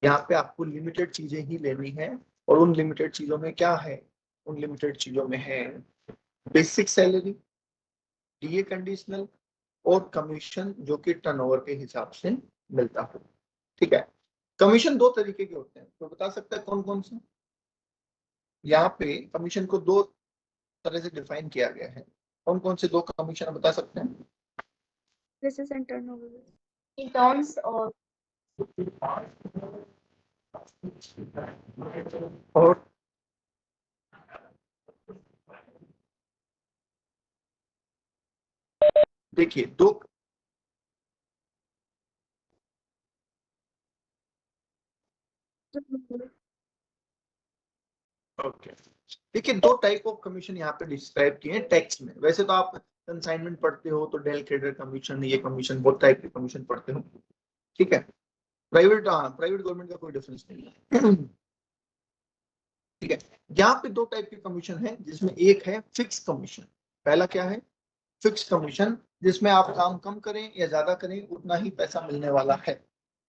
यहाँ पे आपको लिमिटेड चीजें ही लेनी है, और उन लिमिटेड चीजों में क्या है, उन लिमिटेड चीजों में है बेसिक सैलरी, डीए कंडीशनल, और कमीशन जो कि टर्नओवर के हिसाब से मिलता हो। ठीक है, कमीशन दो तरीके के होते हैं, तो बता सकता है कौन कौन से? यहाँ पे कमीशन को दो तरह से डिफाइन किया गया है। कौन कौन से दो कमीशन बता सकते हैं? This is in turnover. In terms of और देखिए दो, ओके, देखिए दो टाइप ऑफ कमीशन यहाँ पे डिस्क्राइब किए हैं टेक्स्ट में। वैसे तो आप कंसाइनमेंट पढ़ते हो तो डेल क्रेडिट कमीशन, ये कमीशन, बहुत टाइप के कमीशन पढ़ते हो। ठीक है, प्राइवेट, हाँ प्राइवेट गवर्नमेंट का कोई डिफरेंस नहीं है। ठीक है, यहाँ पे दो टाइप के कमीशन है, जिसमें एक है फिक्स कमीशन। पहला क्या है? फिक्स कमीशन, जिसमें आप काम कम करें या ज्यादा करें उतना ही पैसा मिलने वाला है।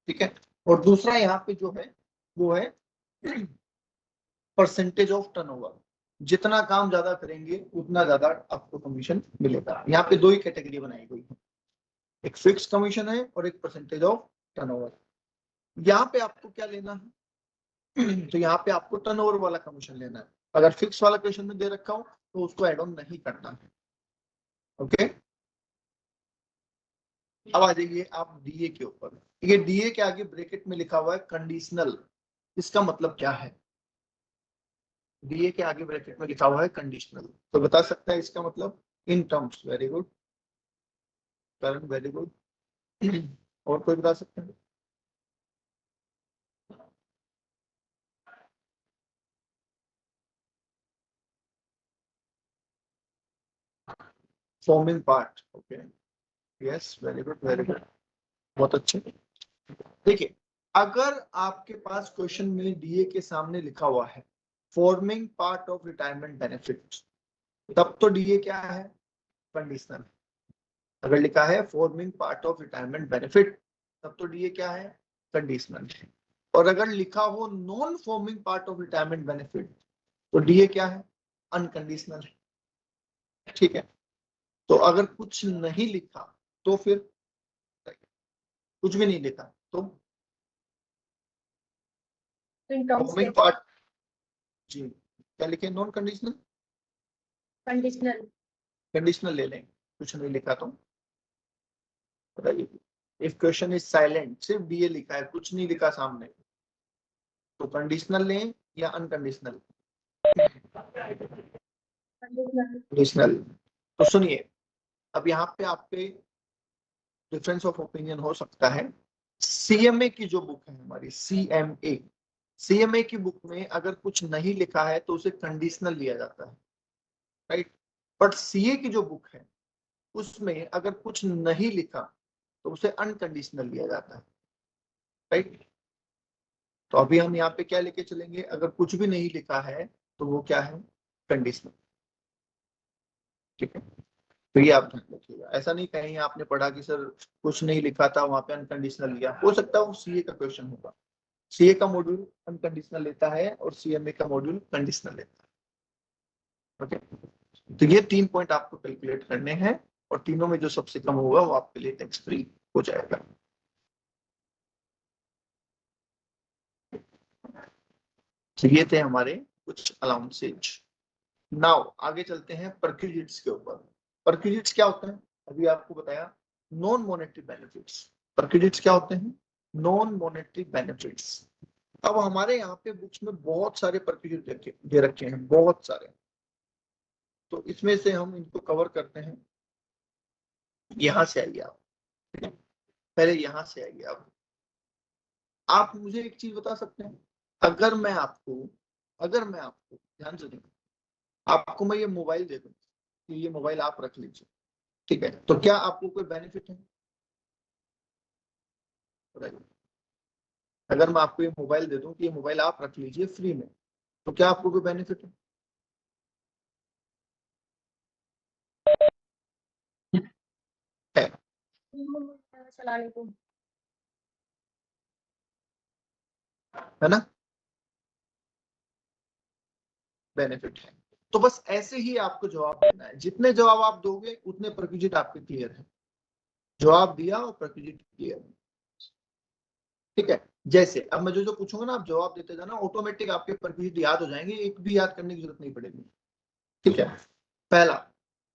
ठीक है, और दूसरा यहाँ पे जो है वो है परसेंटेज ऑफ टर्नओवर, जितना काम ज्यादा करेंगे उतना ज्यादा आपको कमीशन मिलेगा। यहाँ पे दो ही कैटेगरी बनाई गई है, एक फिक्स कमीशन है और एक परसेंटेज ऑफ टर्नओवर। यहाँ पे आपको क्या लेना है? तो यहाँ पे आपको टर्नओवर वाला कमीशन लेना है। अगर फिक्स वाला क्वेश्चन में दे रखा हो तो उसको एड ऑन नहीं करना है। ओके, अब आ जाइए आप डीए के ऊपर। ये डीए के आगे ब्रैकेट में लिखा हुआ है कंडीशनल, इसका मतलब क्या है? डीए के आगे ब्रैकेट में लिखा हुआ है कंडीशनल, तो बता सकता है इसका मतलब? In terms, very good Karan, very good. और कोई बता सकते हैं? Forming part, okay, yes, very good very good, बहुत अच्छे। देखिए, अगर आपके पास क्वेश्चन में डीए के सामने लिखा हुआ है forming part of retirement benefit, तब तो डीए क्या है? कंडीशनल। अगर लिखा है forming part of retirement benefit, तब तो डीए क्या है? कंडीशनल। और अगर लिखा हो non forming part of retirement benefit, तो डीए क्या है? अनकंडीशनल। ठीक है, तो अगर कुछ नहीं लिखा तो फिर, कुछ भी नहीं लिखा तो in terms forming of part, जी क्या लिखे? Non conditional, conditional. कंडीशनल ले लेंगे। कुछ नहीं लिखा तो बताइए, इफ क्वेश्चन इज साइलेंट, सिर्फ डीए लिखा है, कुछ नहीं लिखा सामने, तो कंडीशनल लें या अनकंडीशनल? Conditional. कंडीशनल। तो सुनिए, अब यहाँ पे आप पे डिफरेंस ऑफ ओपिनियन हो सकता है। सीएमए की जो बुक है हमारी, सीएमए, सीएमए की बुक में अगर कुछ नहीं लिखा है तो उसे कंडीशनल लिया जाता है, राइट? बट सीए की जो बुक है उसमें अगर कुछ नहीं लिखा तो उसे अनकंडीशनल लिया जाता है, राइट? तो अभी हम यहाँ पे क्या लेके चलेंगे? अगर कुछ भी नहीं लिखा है तो वो क्या है? कंडीशनल। ठीक है, तो ये आप ध्यान रखिएगा। ऐसा नहीं कहीं आपने पढ़ा कि सर कुछ नहीं लिखा था वहां पे अनकंडीशनल लिया, हो सकता है वो सीए का क्वेश्चन होगा। सीए का मॉड्यूल अनकंडीशनल लेता है और सीएमए का मॉड्यूल कंडीशनल लेता है। ओके, तो ये 3 पॉइंट आपको कैलकुलेट करने हैं, और तीनों में जो सबसे कम होगा वो आपके लिए टैक्स फ्री हो जाएगा। तो ये थे हमारे कुछ अलाउंसेज। नाउ आगे चलते हैं परक्विजिट्स के ऊपर। परक्विजिट्स क्या होते हैं? अभी आपको बताया नॉन मॉनेटरी बेनिफिट्स। परक्विजिट्स क्या होते हैं? Non monetary benefits. अब हमारे यहाँ पे बुक्स में बहुत सारे परक्विजिट दे रखे हैं, बहुत सारे। तो इसमें से हम इनको कवर करते हैं। यहां से आइए आप, पहले यहां से आइए आप मुझे एक चीज बता सकते हैं? अगर मैं आपको, ध्यान से देखो, आपको मैं ये मोबाइल दे दूं कि ये मोबाइल आप रख लीजिए, ठीक है, तो क्या आपको कोई बेनिफिट है? बताइए। अगर मैं आपको ये मोबाइल दे दूं कि ये मोबाइल आप रख लीजिए फ्री में, तो क्या आपको कोई बेनिफिट है? चलाने को है ना, बेनिफिट है। तो बस ऐसे ही आपको जवाब देना है, जितने जवाब आप दोगे उतने प्रिक्विजिट आपके क्लियर है। जवाब दिया और प्रिक्विजिट क्लियर, ठीक है। जैसे अब मैं जो जो पूछूंगा ना, आप जवाब देते जाना, ऑटोमेटिक आपके प्रिक्विजिट याद हो जाएंगे, एक भी याद करने की जरूरत नहीं पड़ेगी, ठीक है। पहला,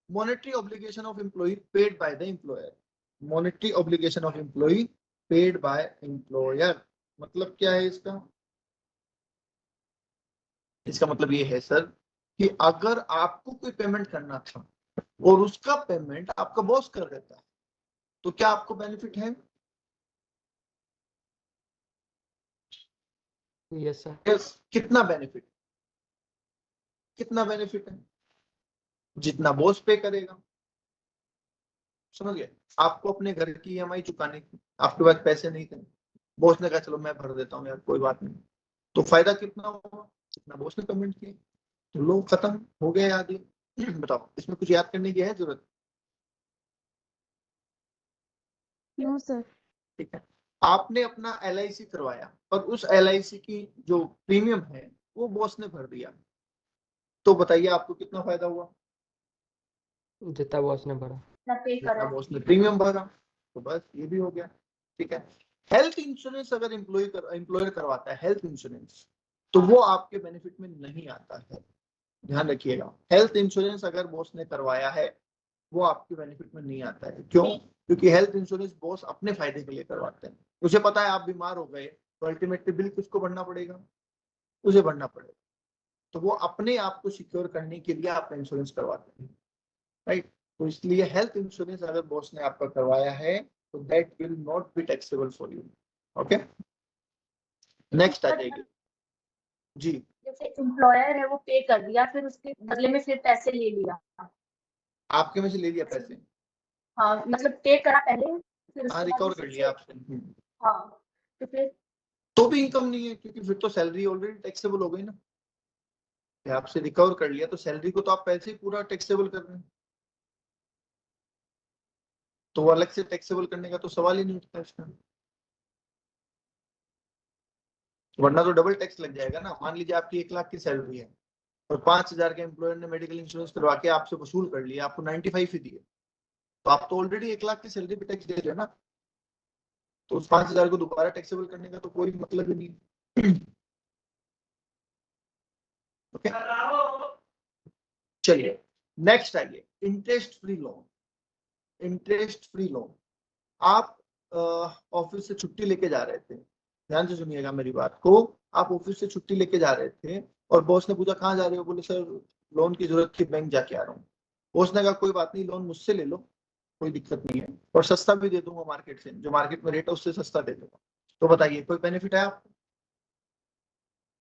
monetary obligation of employ paid by the employer. Monetary obligation of employ paid by employer, मतलब क्या है इसका? इसका मतलब ये है सर कि अगर आपको कोई पेमेंट करना था और उसका पेमेंट आपका बॉस कर देता है, तो क्या आपको बेनिफिट है? Yes sir. yes. कितना बेनिफिट? कितना बेनिफिट है? जितना बॉस पे करेगा, समझ गए। आपको अपने घर की ईएमआई चुकाने की, आपके पास पैसे नहीं थे, बॉस ने कहा चलो मैं भर देता हूँ यार, कोई बात नहीं, तो फायदा कितना होगा? जितना बॉस ने पेमेंट किया। तो लो, खत्म हो गया याद ही। बताओ, इसमें कुछ याद करने की है जरूरत? No sir. ठीक है। आपने अपना LIC करवाया और उस LIC की जो प्रीमियम है वो बॉस ने भर दिया, तो बताइए आपको कितना फायदा हुआ? जितना बॉस ने भरा। जितना बॉस ने प्रीमियम भरा, तो बस ये भी हो गया, ठीक है। हेल्थ इंश्योरेंस अगर एम्प्लॉयर करवाता है हेल्थ इंश्योरेंस, तो वो आपके बेनिफिट में नहीं आता है, ध्यान रखिएगा। हेल्थ इंश्योरेंस अगर बॉस ने करवाया है वो आपके बेनिफिट में नहीं आता है। क्यों? क्योंकि हेल्थ इंश्योरेंस बॉस अपने फायदे के लिए करवाते हैं। उसे पता है आप बीमार हो गए तो अल्टीमेटली बिल किसको भरना पड़ेगा? उसे भरना पड़ेगा। तो वो अपने आप को सिक्योर करने के लिए आपका इंश्योरेंस करवाते हैं, राइट। तो इसलिए हेल्थ इंश्योरेंस अगर बॉस ने आपका करवाया है तो that will not be taxable for you. Okay, next आ जाएगी जी। जैसे एम्प्लॉयर है वो पे कर दिया, फिर उसके बदले में फिर पैसे ले लिया। आपके में से ले लिया पैसे? हाँ, मतलब पे करा पहले, फिर हाँ, उसके बाद रिकवर उसे कर लिया फिर- आपसे। हाँ, तो फिर तो भी इनकम नहीं है, क्योंकि फिर तो सैलरी ऑलरेडी टैक्सेबल हो गई ना। आपसे रिकवर कर लिया तो सैलरी को तो आप पैसे ही पूरा टैक्सेबल कर रहे हैं, तो वो अलग से टैक्सेबल करने का तो सवाल ही नहीं उठता इसका। वरना तो डबल टैक्स लग जाएगा ना। मान लीजिए आपकी 1 लाख की सैलरी है और 5,000 के एम्प्लॉयर ने मेडिकल इंश्योरेंस करवा के आपसे वसूल कर लिया, आपको 95 ही दिए, तो आप तो ऑलरेडी 1 लाख की सैलरी पे टैक्स दे रहे हो ना। तो उस 5,000 को दोबारा टैक्सेबल करने का तो कोई मतलब ही नहीं। ओके, चलिए नेक्स्ट आइए, interest free loan. Interest free loan, आप ऑफिस से छुट्टी लेके जा रहे थे, ध्यान से सुनिएगा मेरी बात को। आप ऑफिस से छुट्टी लेके जा रहे थे और बॉस ने पूछा कहाँ जा रहे हो? बोले सर लोन की जरूरत थी, बैंक जाके आ रहा हूँ। बॉस ने कहा कोई बात नहीं, लोन मुझसे ले लो, कोई दिक्कत नहीं है, और सस्ता भी दे दूंगा मार्केट से, जो मार्केट में रेट है उससे सस्ता दे दूंगा। तो बताइए कोई बेनिफिट है आपको?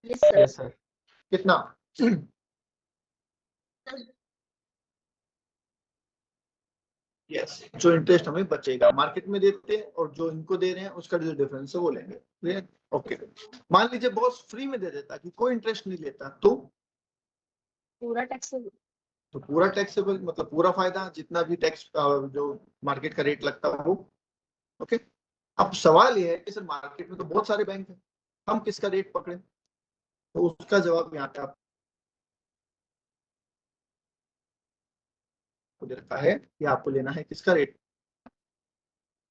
Yes sir. कितना? यस, जो इंटरेस्ट हमें बचेगा मार्केट में देते हैं और जो इनको दे रहे हैं उसका जो डिफरेंस है वो लेंगे, क्लियर? ओके। मान लीजिए बॉस फ्री में दे देता कि कोई इंटरेस्ट नहीं लेता, तो पूरा टैक्स। पूरा टैक्सेबल, मतलब पूरा फायदा, जितना भी टैक्स जो मार्केट का रेट लगता है वो। ओके। अब सवाल ये है कि सर मार्केट में तो बहुत सारे बैंक हैं, हम किसका रेट पकड़े? तो उसका जवाब यहाँ पे आपको दे रखा है कि आपको लेना है किसका रेट,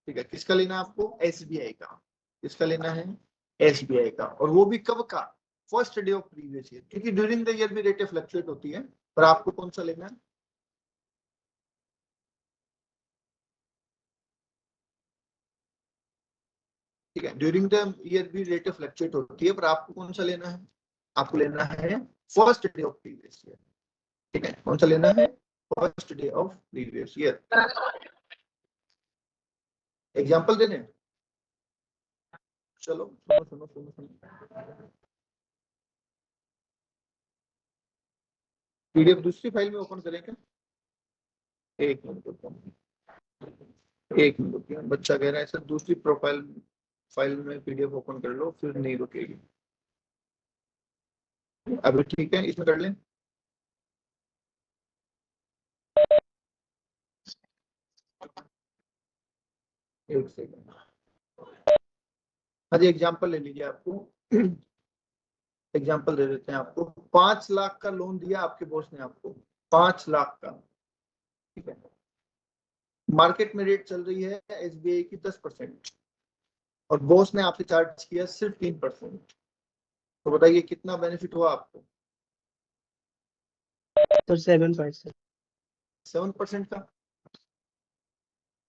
ठीक है। किसका लेना है आपको? SBI का। किसका लेना है? SBI का। और वो भी कब का? First day of previous year, क्योंकि ड्यूरिंग द ईयर भी रेटें फ्लक्चुएट होती है, पर आपको कौन सा लेना है? ठीक है, ड्यूरिंग द ईयर भी रेटें फ्लक्चुएट होती है, पर आपको कौन सा लेना है? आपको लेना है first day of previous year, ठीक है। कौन सा लेना है? First day of previous year. Example देने हैं? चलो सुनो सुनो सुनो सुनो, PDF दूसरी फाइल में ओपन करें क्या? एक मिनट रुको, एक मिनट रुकिए, बच्चा कह रहा है सर दूसरी प्रोफाइल फाइल में PDF ओपन कर लो, फिर नहीं रुकेगी। अभी ठीक है, इसमें कर लें। एक सेकंड। हाँ जी, एग्जाम्पल ले लीजिए आपको। एग्जाम्पल दे देते हैं आपको, 5 लाख का लोन दिया आपके बॉस ने आपको, 5 लाख का, ठीक है। मार्केट में रेट चल रही है एसबीआई की 10% और बॉस ने आपसे चार्ज किया सिर्फ 3%, तो बताइए कितना बेनिफिट हुआ आपको? तो 7%। 7% का।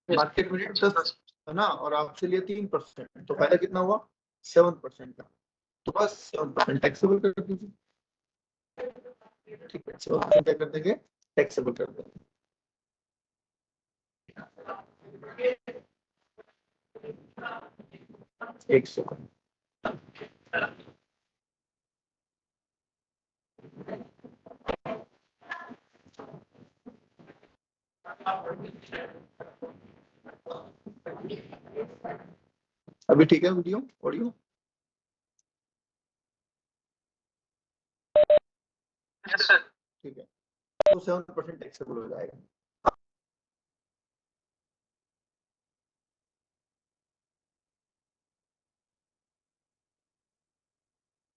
मार्केट में रेट 10 है ना, और आपसे लिए 3%, तो फायदा कितना हुआ? 7% का। तो बस 7% टैक्सेबल कर दीजिए, ठीक है। 7% क्या कर देंगे? टैक्सेबल कर देंगे। एक सेकंड, अभी ठीक है वीडियो ऑडियो? ठीक है, तो 7% टैक्सेबल हो जाएगा।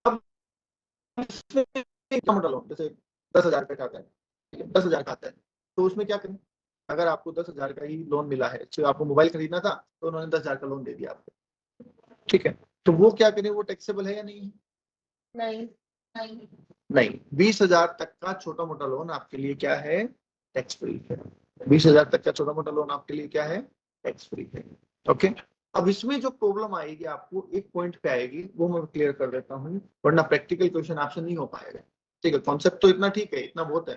अब इसमें मॉडल हो, जैसे 10,000 का खाता है, 10,000 खाता है, तो उसमें क्या करें? अगर आपको 10,000 का ही लोन मिला है, तो आपको मोबाइल खरीदना था तो उन्होंने 10,000 का लोन दे दिया आपको, ठीक है। तो वो क्या करें, वो टैक्सेबल है या नहीं? नहीं। नहीं। 20,000 तक का छोटा मोटा लोन आपके लिए क्या है? टैक्स फ्री है। 20,000 तक का छोटा मोटा लोन आपके लिए क्या है? टैक्स फ्री है। ओके। अब इसमें जो प्रॉब्लम आएगी आपको, एक पॉइंट पे आएगी, वो मैं क्लियर कर देता हूँ, वरना प्रैक्टिकल क्वेश्चन आपसे नहीं हो पाएगा, ठीक है। कॉन्सेप्ट तो इतना ठीक है, इतना बहुत है,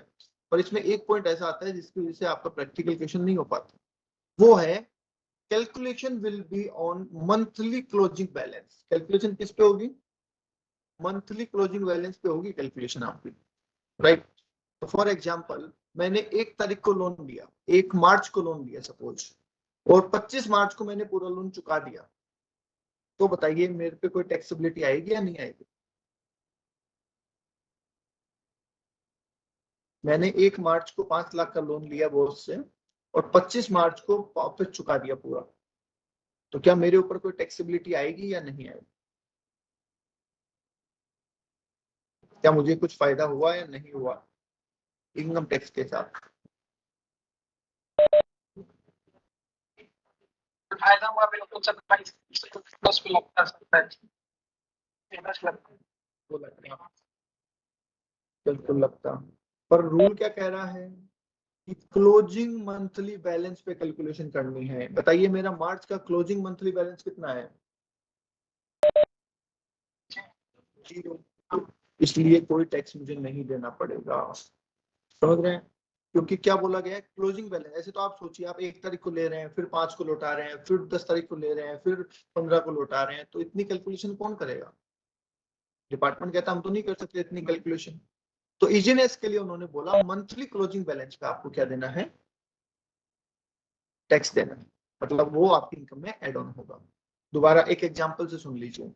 पर इसमें एक पॉइंट ऐसा आता है जिसकी वजह से आपका प्रैक्टिकल क्वेश्चन नहीं हो पाता। वो है calculation will be on monthly closing balance. Calculation किस पे होगी? मंथली क्लोजिंग बैलेंस पे होगी कैलकुलेशन आपकी, राइट। तो फॉर एग्जांपल, मैंने 1 तारीख को लोन लिया, 1 मार्च को लोन लिया सपोज, और 25 मार्च को मैंने पूरा लोन चुका दिया, तो बताइए मेरे पे कोई टैक्सेबिलिटी आएगी या नहीं आएगी? मैंने 1 मार्च को 5 लाख का लोन लिया बॉस से और 25 मार्च को वापस चुका दिया पूरा, तो क्या मेरे ऊपर कोई टैक्सेबिलिटी आएगी या नहीं आएगी? क्या मुझे कुछ फायदा हुआ या नहीं हुआ इनकम टैक्स के साथ? फायदा हुआ बिल्कुल सर, प्लस भी लगता सकता है, वो लगता है, बिल्कुल लगता, पर रूल क्या कह रहा है कि क्लोजिंग मंथली बैलेंस पे कैलकुलेशन करनी है। बताइए मेरा मार्च का क्लोजिंग मंथली बैलेंस कितना है? 0। इसलिए कोई टैक्स मुझे नहीं देना पड़ेगा, समझ रहे हैं? क्योंकि क्या बोला गया है, क्लोजिंग बैलेंस। ऐसे तो आप सोचिए, आप 1 तारीख को ले रहे हैं, फिर 5 को लौटा रहे हैं, फिर 10 तारीख को ले रहे हैं, फिर 15 को लौटा रहे हैं, तो इतनी कैलकुलेशन कौन करेगा? डिपार्टमेंट कहता हम तो नहीं कर सकते इतनी कैलकुलेशन। तो इजीनेस के लिए उन्होंने बोला मंथली क्लोजिंग बैलेंस पे आपको क्या देना है? टैक्स देना है, मतलब वो आपकी इनकम में एड ऑन होगा। दोबारा एक एग्जांपल से सुन लीजिए।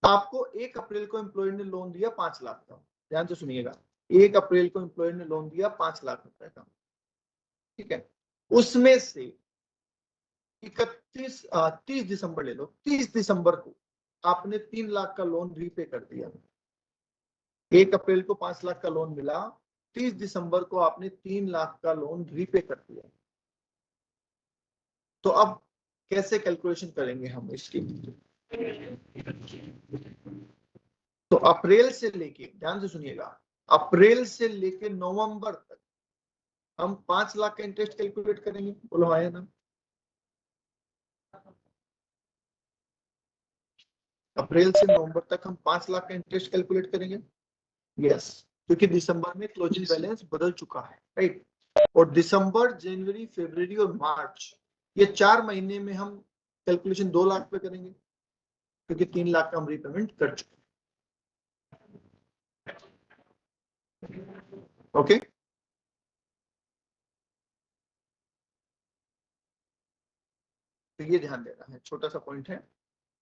आपको 1 अप्रैल को एम्प्लॉय ने लोन दिया 5 लाख का, ध्यान से सुनिएगा। 1 अप्रैल को एम्प्लॉय ने लोन दिया 5 लाख रुपए का, ठीक है। उसमें से 30 दिसंबर ले लो, 30 दिसंबर को आपने 3 लाख का लोन रीपे कर दिया। 1 अप्रैल को 5 लाख का लोन मिला, 30 दिसंबर को आपने 3 लाख का लोन रीपे कर दिया। तो अब कैसे कैलकुलेशन करेंगे हम इसकी? तो अप्रैल से लेके, ध्यान से सुनिएगा, अप्रैल से लेके नवंबर तक हम 5 लाख का इंटरेस्ट कैलकुलेट करेंगे। बोलो हाँ या ना? अप्रैल से नवंबर तक हम 5 लाख का इंटरेस्ट कैलकुलेट करेंगे, यस, क्योंकि दिसंबर में क्लोजिंग बैलेंस बदल चुका है, राइट। और दिसंबर, जनवरी, फरवरी और मार्च, ये 4 महीने में हम कैलकुलेशन 2 लाख पे करेंगे, क्योंकि 3 लाख का हम रीपेमेंट कर चुके हैं। ओके, तो ये ध्यान देना है, छोटा सा पॉइंट है,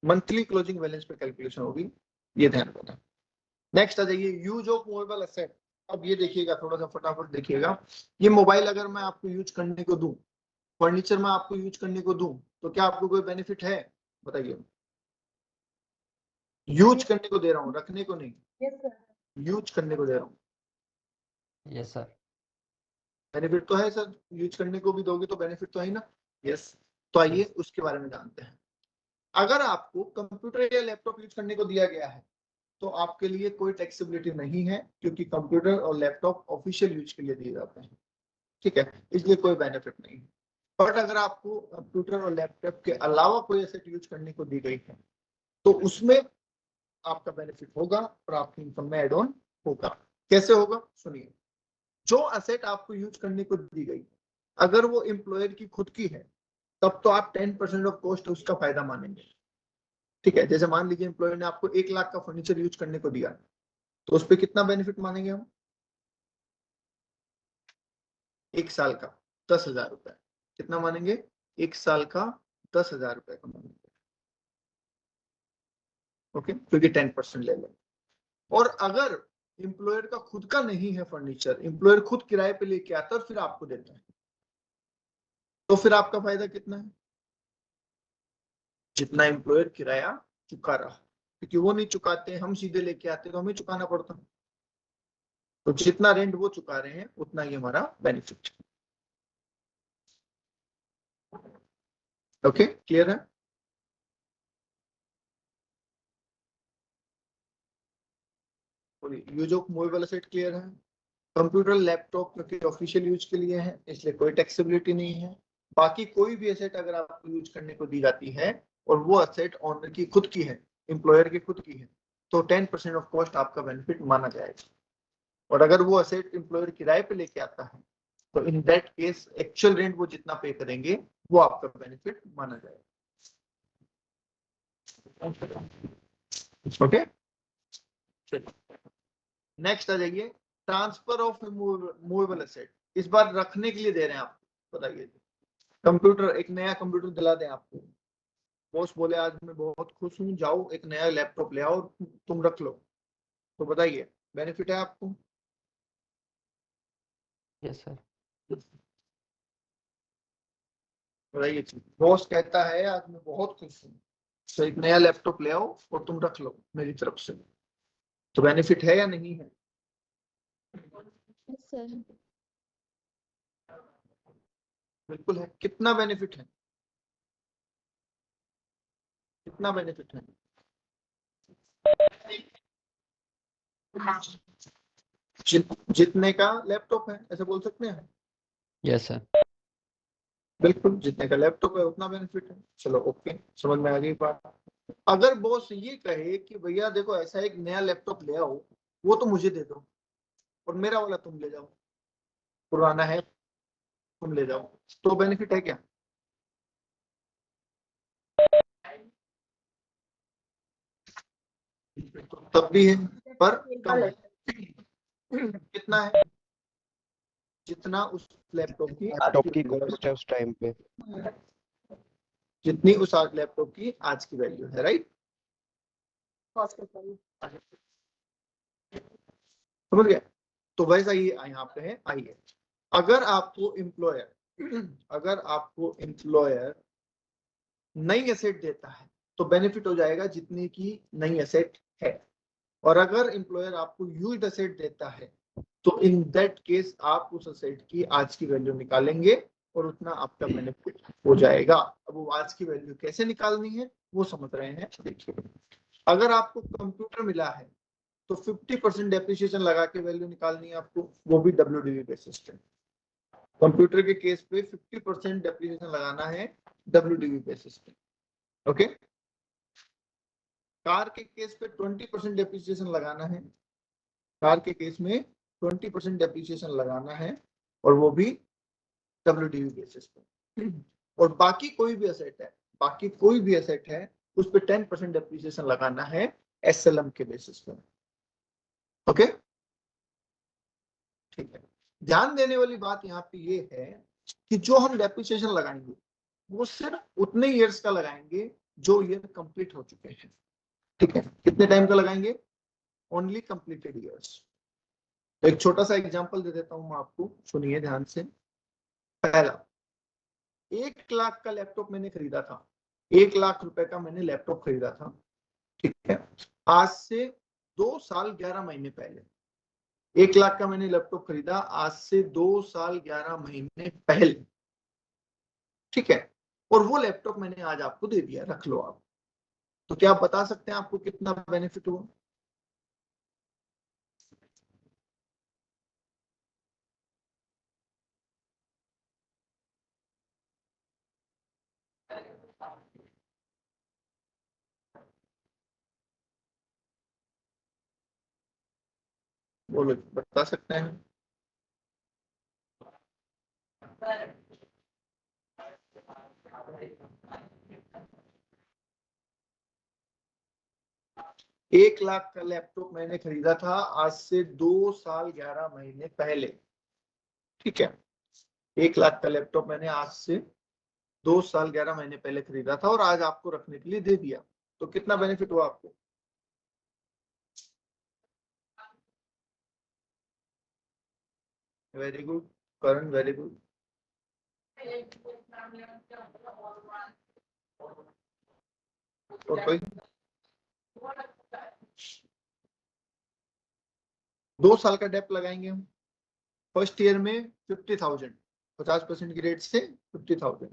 मंथली क्लोजिंग बैलेंस पे कैलकुलेशन होगी, ये ध्यान देना। नेक्स्ट आ जाइए, यूज ऑफ मूवेबल एसेट। अब ये देखिएगा, थोड़ा सा फटाफट देखिएगा। ये मोबाइल अगर मैं आपको यूज करने को दूं, फर्नीचर में आपको यूज करने को दूं, तो क्या आपको कोई बेनिफिट है? बताइए। यूज करने को दे रहा हूँ, रखने को नहीं, यस सर। यूज करने को दे रहा हूँ। Yes sir. बेनिफिट तो है सर, यूज करने को भी दोगे तो बेनिफिट तो है ही ना। यस, तो आइए उसके बारे में जानते हैं। अगर आपको कंप्यूटर या लैपटॉप यूज करने को दिया गया है तो आपके लिए कोई टैक्सेबिलिटी नहीं है, क्योंकि कंप्यूटर और लैपटॉप ऑफिशियल यूज के लिए दिए जाते हैं, ठीक है, इसलिए कोई बेनिफिट नहीं है। बट अगर आपको कंप्यूटर और लैपटॉप के अलावा कोई एसेट यूज करने को दी गई है तो उसमें आपका बेनिफिट होगा और आपकी इनकम में एड ऑन होगा। कैसे होगा सुनिए। जो एसेट आपको यूज करने को दी गई, अगर वो एम्प्लॉयर की खुद की है तब तो आप 10% ऑफ कॉस्ट उसका फायदा मानेंगे, ठीक है। जैसे मान लीजिए एम्प्लॉयर ने आपको 1 लाख का फर्नीचर यूज करने को दिया, तो उस पर कितना बेनिफिट मानेंगे हम? 1 साल का 10,000 रुपए। कितना मानेंगे? 1 साल का 10,000 रुपए का मानेंगे, ओके, क्योंकि 10% ले लें। और अगर एम्प्लॉयर का खुद का नहीं है फर्नीचर, एम्प्लॉयर खुद किराए पे लेके आता है और फिर आपको देता है, तो फिर आपका फायदा कितना है? जितना एम्प्लॉयर किराया चुका रहा, क्योंकि वो नहीं चुकाते, हम सीधे लेके आते तो हमें चुकाना पड़ता, तो जितना रेंट वो चुका रहे हैं उतना ही हमारा बेनिफिट। ओके, क्लियर है? Use of movable asset clear है। कंप्यूटर लैपटॉप क्योंकि ऑफिशियल यूज के लिए है इसलिए कोई टैक्सेबिलिटी नहीं है। बाकी कोई भी एसेट अगर आपको यूज करने को दी जाती है और वो एसेट ऑनर की खुद की है, एम्प्लॉयर की खुद की है, तो 10% ऑफ कॉस्ट आपका बेनिफिट माना जाएगा। और अगर वो एसेट एम्प्लॉयर किराए पे लेके आता है तो in that case actual rent वो जितना पे करेंगे वो आपका बेनिफिट माना जाएगा। ओके, नेक्स्ट आ जाइए, ट्रांसफर ऑफ मूवेबल एसेट। इस बार रखने के लिए दे रहे हैं आपको, बताइए। कंप्यूटर, एक नया कंप्यूटर दिला दें आपको, बॉस बोले आज मैं बहुत खुश हूँ, जाओ एक नया लैपटॉप ले आओ तुम रख लो, तो बताइए बेनिफिट है आपको? Yes sir. बताइए। बॉस कहता है आज मैं बहुत खुश हूँ, तो एक नया लैपटॉप ले आओ और तुम रख लो मेरी तरफ से, तो बेनिफिट है या नहीं है? Yes sir. बिल्कुल है। कितना बेनिफिट है? कितना बेनिफिट है? जितने का लैपटॉप है, ऐसे बोल सकते हैं। Yes sir. बिल्कुल, जितने का लैपटॉप है उतना बेनिफिट है। चलो ओके, समझ में आ गई बात। अगर बॉस ये कहे कि भैया देखो ऐसा एक नया लैपटॉप ले आओ, वो तो मुझे दे दो और मेरा वाला तुम ले जाओ, पुराना है तुम ले जाओ, तो बेनिफिट है क्या? तब भी है, पर कम है। कितना है? जितना उस लैपटॉप की लैपटॉप की कॉस्ट है उस टाइम पे। जितनी उस लैपटॉप की आज की वैल्यू है, राइट? समझ गया? तो वैसा ही यहाँ पे है। आइए, अगर आपको एम्प्लॉयर नई एसेट देता है तो बेनिफिट हो जाएगा जितनी की नई एसेट है, और अगर एम्प्लॉयर आपको यूज्ड एसेट देता है तो इन दैट केस आप उस एसेट की आज की वैल्यू निकालेंगे और उतना आपका बेनिफिट हो जाएगा। अब वो आज की वैल्यू कैसे निकालनी है वो समझ रहे हैं, देखिए। अगर आपको कंप्यूटर मिला है तो 50% डेप्रिसिएशन लगा के वैल्यू निकालनी है आपको, वो भी WDV बेसिस पे। कंप्यूटर के केस पे 50% डेप्रिसिएशन लगाना है WDV बेसिस पे, ओके। कार के केस पे 20% डेप्रिसिएशन लगाना है, कार के केस में 20% डेप्रिसिएशन लगाना है और वो भी WDV बेसिस पे। और बाकी कोई भी एसेट है उस पे 10% डेप्रिसिएशन लगाना है SLM के बेसिस पे, ओके। ठीक है, ध्यान देने वाली बात यहाँ पे ये है कि जो हम डेप्रिसिएशन लगाएंगे वो सिर्फ उतने ईयर्स का लगाएंगे जो ईयर कंप्लीट हो चुके हैं, ठीक है। कितने टाइम का लगाएंगे? Only completed years. तो एक छोटा सा एग्जांपल दे देता हूं मैं आपको, सुनिए ध्यान से। पहला, 1 लाख का लैपटॉप मैंने खरीदा था, 1 लाख रुपए का मैंने लैपटॉप खरीदा था, ठीक है। आज से 2 साल 11 महीने पहले 1 लाख का मैंने लैपटॉप खरीदा, आज से 2 साल 11 महीने पहले, ठीक है, और वो लैपटॉप मैंने आज आपको दे दिया, रख लो आप, तो क्या आप बता सकते हैं आपको कितना बेनिफिट हुआ? बोलो, बता सकते हैं? एक लाख का लैपटॉप मैंने खरीदा था आज से 2 साल 11 महीने पहले, ठीक है, 1 लाख का लैपटॉप मैंने आज से 2 साल 11 महीने पहले खरीदा था और आज आपको रखने के लिए दे दिया, तो कितना बेनिफिट हुआ आपको? वेरी गुड करण, वेरी गुड। और कोई? 2 साल का डेप लगाएंगे हम। फर्स्ट ईयर में 50,000, 50% की रेट से 50,000।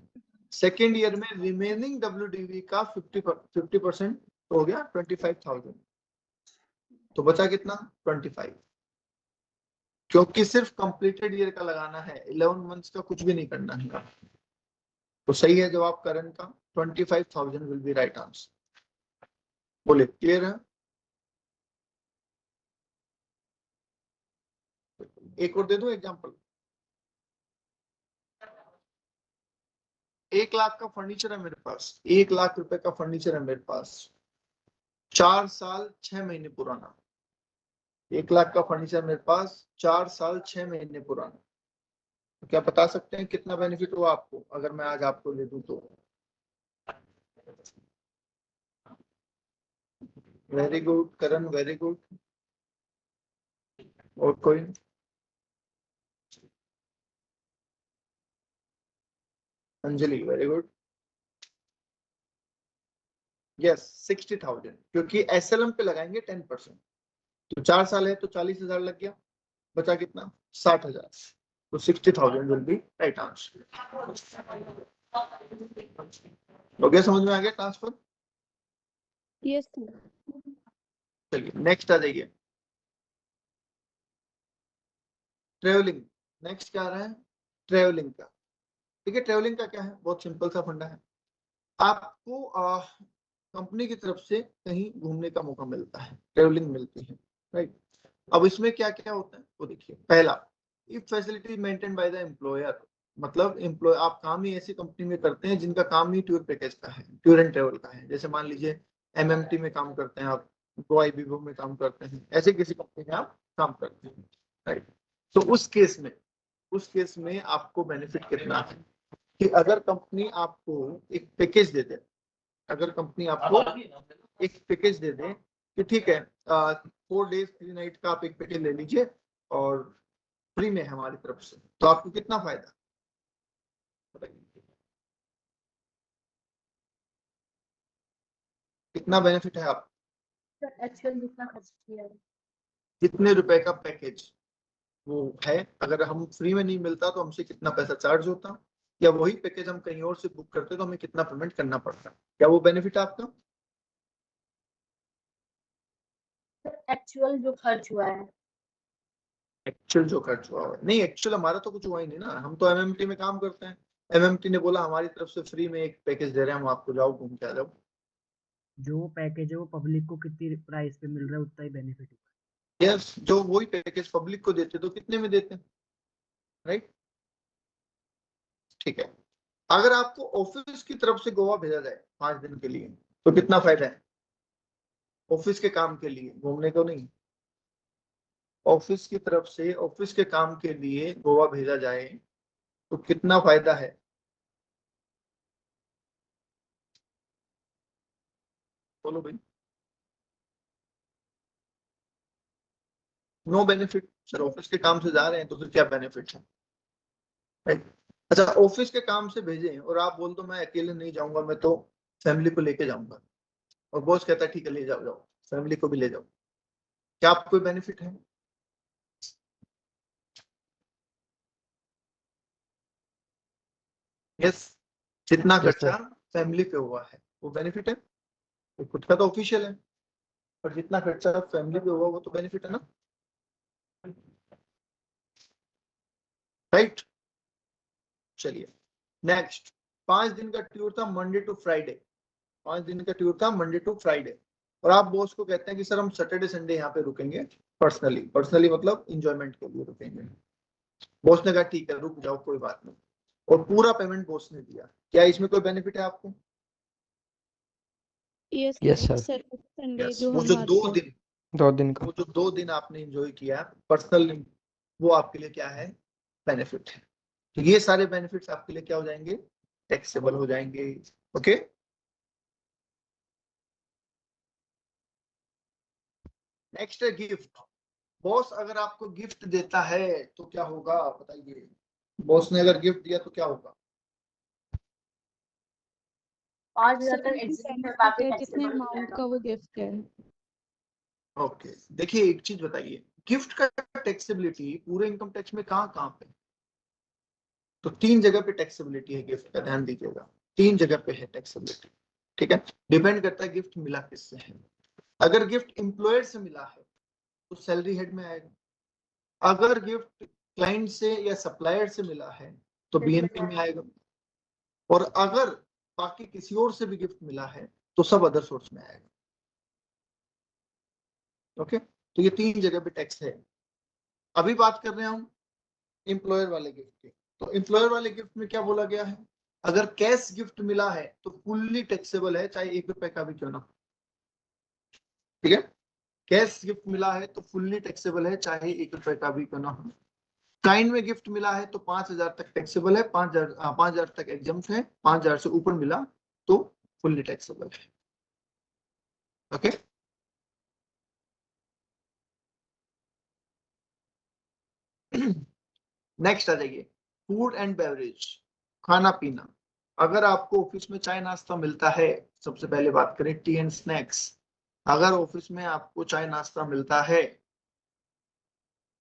सेकेंड ईयर में रिमेनिंग WDV का 50% हो गया 25,000, तो बचा कितना? 25। क्योंकि सिर्फ कंप्लीटेड ईयर का लगाना है, 11 मंथ्स का कुछ भी नहीं करना है, तो सही है जवाब करण का, 25,000 विल बी राइट आंसर। बोले क्लियर है? एक और दे दो एग्जांपल। 1 लाख का फर्नीचर है मेरे पास, 1 लाख रुपए का फर्नीचर है मेरे पास, 4 साल 6 महीने पुराना। 1 लाख का फर्नीचर मेरे पास 4 साल 6 महीने पुराना, तो क्या बता सकते हैं कितना बेनिफिट हुआ आपको अगर मैं आज आपको दे दूं तो? वेरी गुड करण, वेरी गुड। और कोई? Anjali, very good. यस, 60,000, क्योंकि SLM पे लगाएंगे 10%, तो 4 साल है तो 40,000 लग गया, बचा कितना? 60,000, तो 60,000 विल बी राइट आंसर। हो गया, समझ में आ गया ट्रांसफर? Yes sir. चलिए नेक्स्ट आ जाइए, ट्रेवलिंग। नेक्स्ट क्या आ रहा है? ट्रेवलिंग का। ठीक है, ट्रेवलिंग का क्या है? बहुत सिंपल सा फंडा है, आपको कंपनी की तरफ से कहीं घूमने का मौका मिलता है, ट्रेवलिंग मिलती है, राइट। अब इसमें क्या क्या होता है वो देखिए। पहला, if facility maintain by the employer, मतलब एम्प्लॉय, आप काम ही ऐसी कंपनी में करते हैं जिनका काम ही टूर पैकेज का है, टूर एंड ट्रेवल का है, जैसे मान लीजिए MMT में काम करते हैं आप, गोवा विवो में काम करते हैं, ऐसे किसी कंपनी में आप काम करते हैं, राइट। तो उस केस में आपको बेनिफिट कितना है कि अगर कंपनी आपको एक पैकेज दे दे, अगर कंपनी आपको एक पैकेज दे दे कि ठीक है 4 डेज 3 नाइट का आप एक पैकेज ले लीजिए और फ्री में है हमारी तरफ से, तो आपको कितना फायदा? बताइए कितना बेनिफिट है आप? एक्चुअल जितना खर्च किया है। कितने रुपए का पैकेज वो है, अगर हम फ्री में नहीं मिलता तो हमसे कितना पैसा चार्ज होता, या वही पैकेज हम कहीं और से बुक करते तो हमें कितना पेमेंट करना पड़ता, क्या वो बेनिफिट है आपका? एक्चुअल जो खर्च हुआ है। एक्चुअल जो खर्च हुआ है नहीं, एक्चुअल हमारा तो कुछ हुआ ही नहीं ना, हम तो MMT में काम करते हैं, MMT ने बोला हमारी तरफ से फ्री में एक पैकेज दे रहे हैं हम आपको, जाओ घूम के आ जाओ। जो पैकेज है वो पब्लिक को कितनी प्राइस पे मिल रहा है उतना ही बेनिफिट होगा। यस, जो वही पैकेज पब्लिक को देते तो कितने में देते हैं, राइट। ठीक है, अगर आपको ऑफिस की तरफ से गोवा भेजा जाए 5 दिन के लिए तो कितना फायदा है? ऑफिस के काम के लिए, घूमने को नहीं, ऑफिस की तरफ से ऑफिस के काम के लिए गोवा भेजा जाए तो कितना फायदा है? बोलो भाई। नो बेनिफिट सर, ऑफिस के काम से जा रहे हैं तो फिर क्या बेनिफिट है, राइट। अच्छा, ऑफिस के काम से भेजें और आप बोल दो मैं अकेले नहीं जाऊंगा, मैं तो फैमिली को लेके जाऊंगा, और बॉस कहता है ठीक है ले जाओ जाओ, फैमिली को भी ले जाओ। क्या आपको कोई बेनिफिट है? यस, जितना Yes, खर्चा sir. फैमिली पे हुआ है वो बेनिफिट है। वो खुद का तो ऑफिशियल है, पर जितना खर्चा फैमिली पे हुआ वो तो बेनिफिट है ना, राइट? चलिए नेक्स्ट, 5 दिन का टूर था मंडे टू फ्राइडे। 5 दिन का टूर था मंडे टू फ्राइडे, और आप बॉस को कहते हैं कि सर हम सैटरडे संडे यहाँ पे रुकेंगे, पर्सनली मतलब इंजॉयमेंट के लिए रुकेंगे। बॉस ने कहा ठीक है रुक जाओ कोई बात नहीं, और पूरा पेमेंट बॉस ने दिया। क्या इसमें कोई बेनिफिट है आपको? Yes Yes, sir. Sir, Sunday yes, जो वो हम जो आते 2 हैं। दिन, 2 दिन का। वो जो 2 दिन आपने एंजॉय किया पर्सनली, वो आपके लिए क्या है? बेनिफिट है। तो ये सारे बेनिफिट्स आपके लिए क्या हो जाएंगे? टैक्सेबल हो जाएंगे। ओके, नेक्स्ट है गिफ्ट। बॉस अगर आपको गिफ्ट देता है तो क्या होगा बताइए? बॉस ने अगर गिफ्ट दिया तो क्या होगा? 5,000 सर तक उनकी एग्जिट करवा के benefit है, कितने टैक्सेबल हो अमाउंट जाएगा। का वो गिफ्ट है। ओके, देखिए एक चीज बताइए, गिफ्ट का टैक्सेबिलिटी पूरे इनकम टैक्स में कहाँ कहाँ पे? तो 3 जगह पे टैक्सेबिलिटी है गिफ्ट का, ध्यान दीजिएगा। 3 जगह पे है टैक्सेबिलिटी, ठीक है? डिपेंड करता है गिफ्ट मिला किससे है। अगर गिफ्ट एम्प्लॉयर से मिला है तो सैलरी हेड में आएगा। अगर गिफ्ट क्लाइंट से या सप्लायर से मिला है तो बीएनपी में आएगा। और अगर बाकी किसी और से भी गिफ्ट मिला है तो सब अदर सोर्स में आएगा। ओके, तो ये 3 जगह पे टैक्स है। अभी बात कर रहे हैं हम एम्प्लॉयर वाले गिफ्ट की। तो एम्प्लॉयर वाले गिफ्ट में क्या बोला गया है? अगर कैश गिफ्ट मिला है तो फुल्ली टैक्सेबल है, चाहे 1 रुपए का भी क्यों ना। ठीक है, कैश गिफ्ट मिला है तो फुल्ली टैक्सेबल है, चाहे 1 रुपए का भी क्यों ना हो। काइंड में गिफ्ट मिला है तो 5,000 तक टैक्सेबल है, 5,000 तक एग्जम्प्ट है, 5,000 से ऊपर मिला तो फुल्ली टैक्सेबल है। ओके, नेक्स्ट आ जाइए, फूड एंड बेवरेज, खाना पीना। अगर आपको ऑफिस में चाय नाश्ता मिलता है, सबसे पहले बात करें टी एंड स्नैक्स। अगर ऑफिस में आपको चाय नाश्ता मिलता है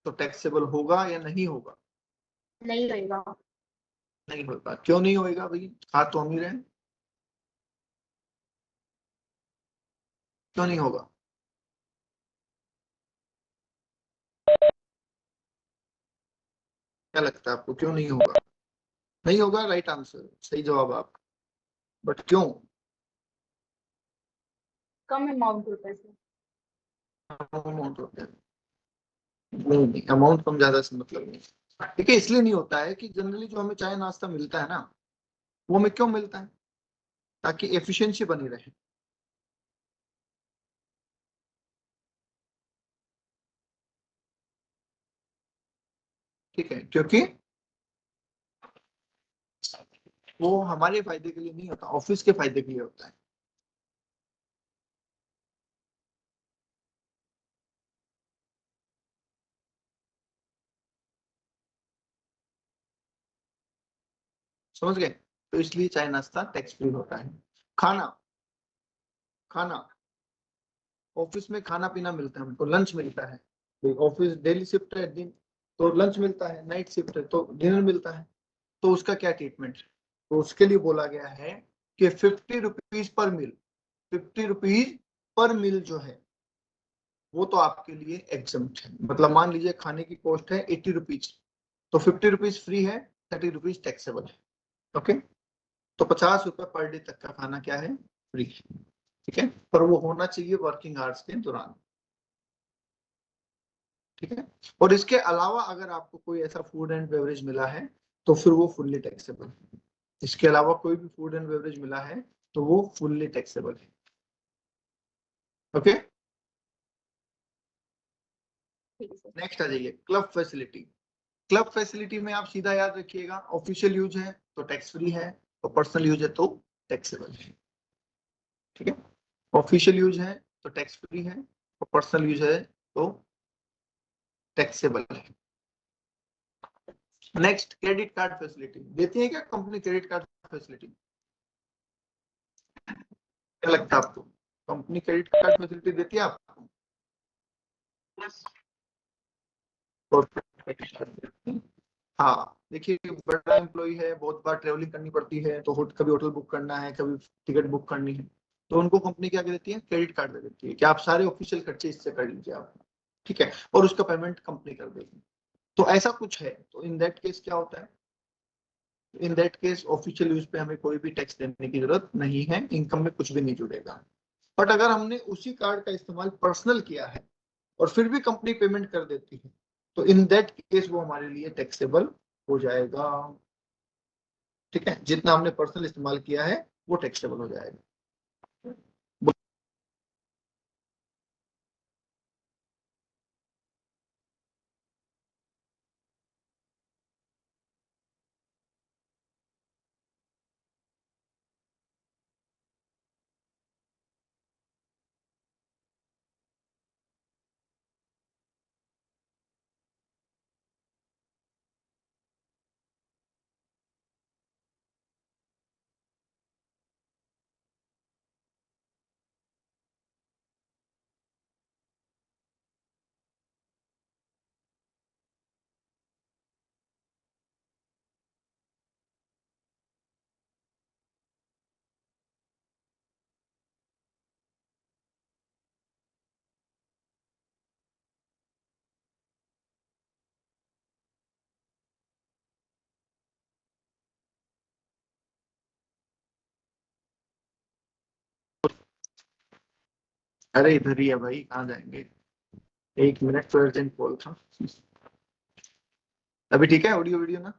तो टैक्सेबल होगा या नहीं होगा? नहीं होगा। नहीं होगा। क्यों नहीं होगा भाई? खा तो अमीर है, क्यों नहीं होगा? क्या लगता है आपको क्यों नहीं होगा? नहीं होगा, राइट आंसर, सही जवाब आप। बट क्यों? कम अमाउंट होता है सर। अमाउंट होता है, नहीं अमाउंट कम ज्यादा से मतलब नहीं। ठीक है, इसलिए नहीं होता है कि जनरली जो हमें चाय नाश्ता मिलता है ना, वो हमें क्यों मिलता है? ताकि एफिशिएंसी बनी रहे। ठीक है, क्योंकि वो हमारे फायदे के लिए नहीं होता, ऑफिस के फायदे के लिए होता है। समझ गए? तो इसलिए चाय नाश्ता टैक्स फ्री होता है। खाना, खाना ऑफिस में खाना पीना मिलता है, हमको लंच मिलता है। ऑफिस डेली शिफ्ट है दिन, तो लंच मिलता है, नाइट शिफ्ट है तो डिनर मिलता है। तो उसका क्या ट्रीटमेंट है? तो उसके लिए बोला गया है कि 50 रुपीज पर मील, 50 रुपीज पर मील जो है वो तो आपके लिए एग्जम्प्ट है। मतलब मान लीजिए खाने की कॉस्ट है 80 रुपीज, तो 50 रुपीज फ्री है, 30 रुपीज टैक्सेबल है। ओके, तो 50 रुपए पर डे तक का खाना क्या है? फ्री है। ठीक है, पर वो होना चाहिए वर्किंग आवर्स के दौरान। ठीक है, और इसके अलावा अगर आपको कोई ऐसा फूड एंड बेवरेज मिला है तो फिर वो फुल्ली टैक्सेबल है। इसके अलावा कोई भी फूड एंड बेवरेज मिला है तो वो फुल्ली टैक्सेबल है। ओके, ठीक है सर। नेक्स्ट आ जाइए, क्लब फैसिलिटी। क्लब फैसिलिटी में आप सीधा याद रखिएगा, ऑफिशियल यूज है तो टैक्स फ्री है, और पर्सनल यूज है तो टैक्सेबल है। ठीक है, ऑफिशियल यूज है तो टैक्स फ्री है, और पर्सनल यूज है तो टैक्सेबल है। नेक्स्ट, क्रेडिट कार्ड फैसिलिटी देती है क्या कंपनी? क्रेडिट कार्ड फैसिलिटी क्या लगता है आपको? कंपनी क्रेडिट कार्ड फैसिलिटी देती है आपको? Yes. हाँ, देखिए बड़ा एम्प्लॉय है, बहुत बार ट्रेवलिंग करनी पड़ती है, तो कभी होटल बुक करना है, कभी टिकट बुक करनी है, तो उनको कंपनी क्या देती है? क्रेडिट कार्ड दे देती है कि आप सारे ऑफिशियल खर्चे इससे कर लीजिए आप, ठीक है, और उसका पेमेंट कंपनी कर देगी। तो ऐसा कुछ है, तो इन दैट केस क्या होता है? In that case official use पे हमें कोई भी टैक्स देने की जरूरत नहीं है, इनकम में कुछ भी नहीं जुड़ेगा। बट अगर हमने उसी कार्ड का इस्तेमाल पर्सनल किया है और फिर भी कंपनी पेमेंट कर देती है, तो इन दैट केस वो हमारे लिए टैक्सेबल हो जाएगा, ठीक है, जितना हमने पर्सनल इस्तेमाल किया है वो टैक्सेबल हो जाएगा। अरे इधर ही है भाई, कहाँ जाएंगे? 1 मिनट, तो अर्जेंट कॉल था। अभी ठीक है ऑडियो वीडियो ना?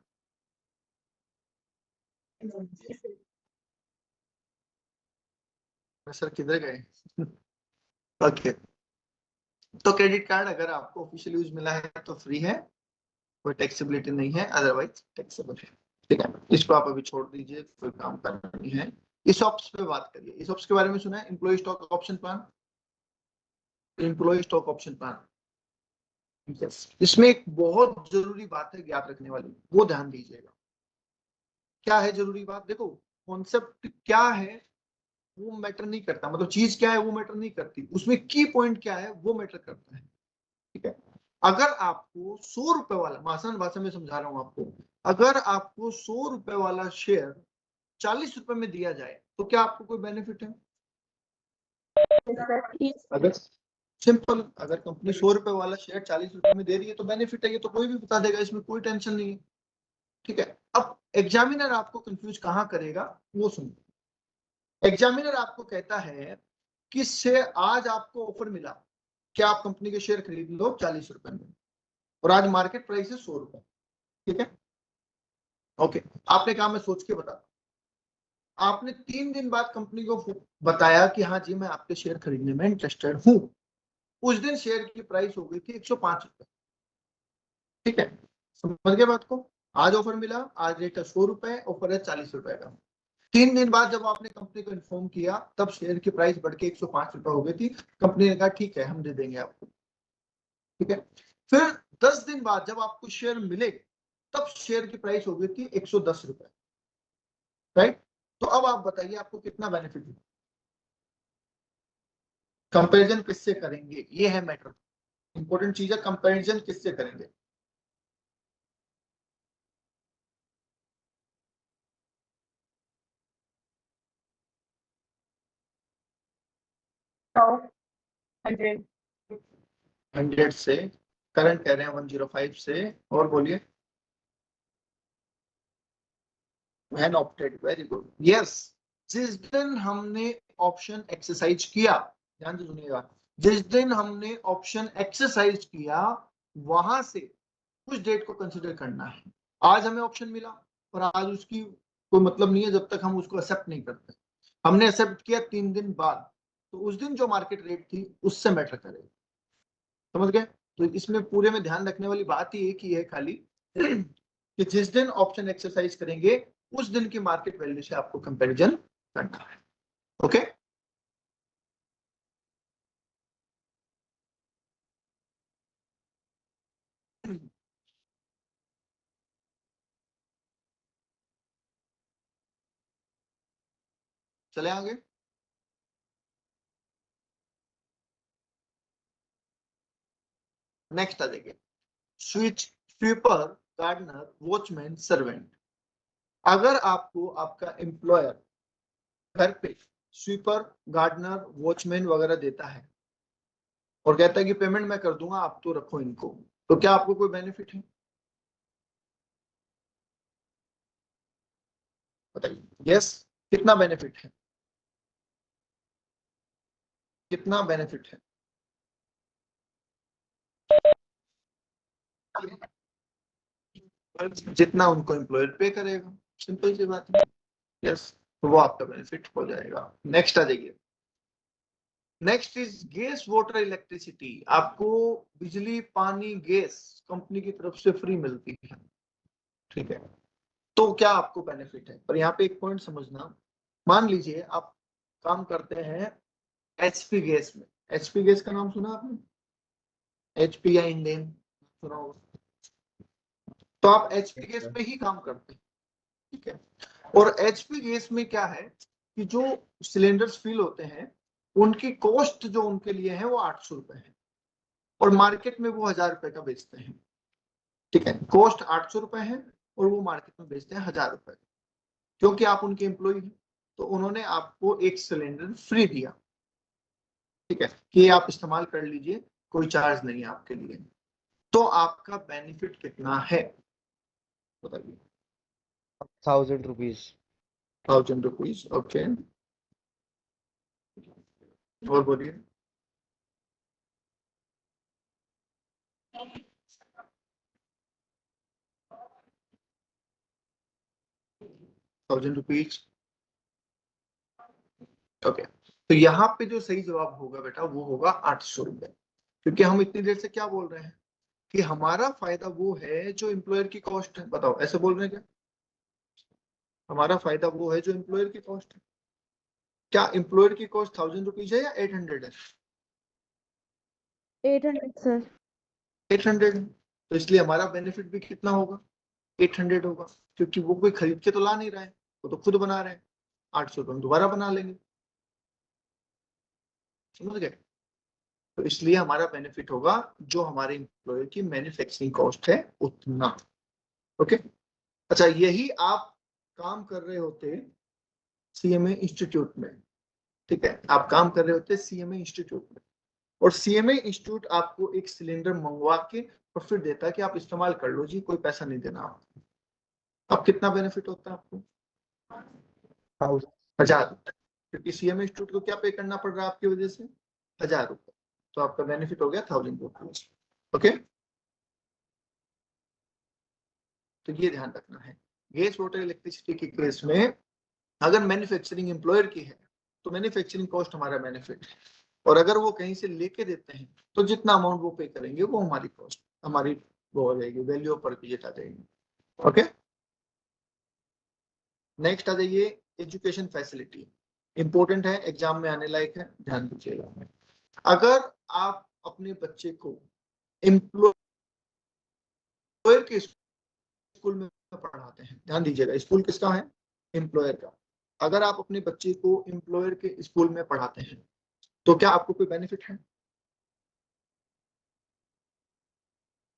सर किधर गए? ओके, तो क्रेडिट कार्ड अगर आपको ऑफिशियल यूज मिला है तो फ्री है, कोई टैक्सेबिलिटी नहीं है, अदरवाइज टैक्सेबल है, ठीक है। इसको आप अभी छोड़ दीजिए, कोई काम करना नहीं है। ESOPs पे बात करिए। ESOPs के बारे में सुना है? Employ stock option plan, employ stock option plan. Yes. इसमें एक बहुत जरूरी बात है याद रखने वाली, वो ध्यान दीजिएगा। क्या है जरूरी बात? देखो, कॉन्सेप्ट क्या है वो मैटर नहीं करता, मतलब चीज क्या है वो मैटर नहीं करती, उसमें की पॉइंट क्या है वो मैटर करता है, ठीक है। अगर आपको 100 रुपए वाला, मैं आसान भाषा में समझा रहा हूं आपको, अगर आपको 100 रुपए वाला शेयर 40 रुपए में दिया जाए तो क्या आपको कोई बेनिफिट है? Yes. अगर सिंपल, अगर कंपनी 100 रुपए वाला शेयर 40 रुपए में दे रही है तो बेनिफिट है, ये तो कोई भी बता देगा, इसमें कोई टेंशन नहीं है, ठीक है। अब एग्जामिनर आपको कंफ्यूज कहां करेगा वो सुनिए। एग्जामिनर आपको कहता है कि से आज आपको ऑफर मिला कि आप कंपनी के शेयर खरीद लो 40 रुपए में, और आज मार्केट प्राइस है 100 रुपए, ठीक है, ओके। आपने कहा मैं सोच के बता, आपने 3 दिन बाद कंपनी को बताया कि हाँ जी मैं आपके शेयर खरीदने में इंटरेस्टेड हूं। उस दिन शेयर की प्राइस हो गई थी 105 रुपए, ठीक है, समझ गए बात को? आज ऑफर मिला, आज रेट है 100 रुपए, ऑफर है 40 रुपए का। 3 दिन बाद जब आपने कंपनी को इन्फॉर्म किया तब शेयर की प्राइस बढ़ के 105 रुपए हो गई थी। कंपनी ने कहा ठीक है हम दे देंगे आपको, ठीक है। फिर 10 दिन बाद जब आपको शेयर मिले तब शेयर की प्राइस हो गई थी 110 रुपए, राइट। तो अब आप बताइए आपको कितना बेनिफिट है? कंपैरिजन किससे करेंगे, ये है मैटर, इंपॉर्टेंट चीज है, कंपैरिजन किससे करेंगे? So 100. 100 से, करंट कह रहे हैं 105 से, और बोलिए। Man opted, very good, yes. जिस दिन हमने ऑप्शन एक्सरसाइज किया, ध्यान से सुनिएगा, जिस दिन हमने ऑप्शन एक्सरसाइज किया वहां से उस डेट को कंसिडर करना है। आज हमें ऑप्शन मिला और आज उसकी कोई मतलब नहीं है जब तक हम उसको एक्सेप्ट नहीं करते। हमने एक्सेप्ट किया 3 दिन बाद, तो उस दिन जो मार्केट रेट थी उससे मैटर करेगा, समझ गए? तो इसमें पूरे में ध्यान रखने वाली बात ही एक ही है खाली कि जिस दिन ऑप्शन एक्सरसाइज करेंगे उस दिन की मार्केट वैल्यू से आपको कंपैरिजन करना है, ओके। चले आगे। नेक्स्ट आ जाइए, स्वीपर, गार्डनर, वॉचमैन, सर्वेंट। अगर आपको आपका एम्प्लॉयर घर पे स्वीपर, गार्डनर, वॉचमैन वगैरह देता है और कहता है कि पेमेंट मैं कर दूंगा, आप तो रखो इनको, तो क्या आपको कोई बेनिफिट है? बताइए। यस, कितना बेनिफिट है? कितना बेनिफिट है? जितना उनको एम्प्लॉयर पे करेगा, सिंपल सी बात है। यस, तो वो आपका बेनिफिट हो जाएगा। नेक्स्ट आ जाइए, next is gas, water, electricity. आपको बिजली, पानी, गैस कंपनी की तरफ से फ्री मिलती है, ठीक है। तो क्या आपको बेनिफिट है? पर यहाँ पे एक पॉइंट समझना, मान लीजिए आप काम करते हैं एचपी गैस में। एचपी गैस का नाम सुना आपने? एचपी या इंडेन सुना होगा। तो आप एचपी गैस पे ही काम करते हैं, ठीक है। और एचपी गैस में क्या है कि जो सिलेंडर्स फिल होते हैं उनकी कॉस्ट जो उनके लिए है वो 800 रुपए है, और मार्केट में वो 1000 रुपए का बेचते हैं, ठीक है। कॉस्ट 800 रुपए है और वो मार्केट में बेचते हैं 1000 रुपए। क्योंकि आप उनके एम्प्लॉय हैं तो उन्होंने आपको एक सिलेंडर फ्री दिया, ठीक है, कि आप इस्तेमाल कर लीजिए, कोई चार्ज नहीं है आपके लिए। तो आपका बेनिफिट कितना है बताइए? 1000 rupees. 1000 rupees, okay. और बोलिए। ₹1000, ओके। तो यहाँ पे जो सही जवाब होगा बेटा वो होगा 800 रुपए। क्योंकि हम इतनी देर से क्या बोल रहे हैं कि हमारा फायदा वो है जो एम्प्लॉयर की कॉस्ट है। बताओ, ऐसे बोल रहे हैं क्या? हमारा फायदा वो है जो एम्प्लॉयर की कॉस्ट है। क्या एम्प्लॉयर की कॉस्ट 1000 रुपीज है या 800 है? 800 सर। 800 है, तो इसलिए हमारा बेनिफिट भी कितना होगा? 800 होगा। क्योंकि वो कोई खरीद के तो ला नहीं रहा है, वो तो खुद बना रहे हैं। 800 तो हम दोबारा बना लेंगे, समझ गए? तो इसलिए हमारा बेनिफिट होगा जो हमारे एम्प्लॉयर की मैन्युफैक्चरिंग कॉस्ट है उतना, ओके। अच्छा, यही आप काम कर रहे होते सीएमए इंस्टीट्यूट में, ठीक है, आप काम कर रहे होते सीएमए इंस्टीट्यूट में, और सीएमए इंस्टीट्यूट आपको एक सिलेंडर मंगवा के और फिर देता है कि आप इस्तेमाल कर लो जी, कोई पैसा नहीं देना आपको। अब कितना बेनिफिट होता है आपको? 1000। क्योंकि सीएमए इंस्टीट्यूट को क्या पे करना पड़ रहा है आपकी वजह से? 1000 रुपए। तो आपका बेनिफिट हो गया 1000 रुपीज, ओके। तो ये ध्यान रखना है, गैस, वाटर, इलेक्ट्रिसिटी के केस में अगर मैन्युफैक्चरिंग एम्प्लॉयर की है तो मैन्युफैक्चरिंग कॉस्ट हमारा बेनिफिट है, और अगर वो कहीं से लेके देते हैं तो जितना अमाउंट वो पे करेंगे वो हमारी कॉस्ट, हमारी वो हो जाएगी, वैल्यू पर पीजेट आ जाएगी, ओके। नेक्स्ट आ जाइए, एजुकेशन फैसिलिटी। इंपॉर्टेंट है, एग्जाम में आने लायक है, ध्यान दीजिएगा। अगर आप अपने बच्चे को एम्प्लॉयर के स्कूल में पढ़ाते हैं, ध्यान दीजिएगा, स्कूल किसका है? एम्प्लॉयर का। अगर आप अपने बच्चे को एम्प्लॉयर के स्कूल में पढ़ाते हैं तो क्या आपको कोई बेनिफिट है?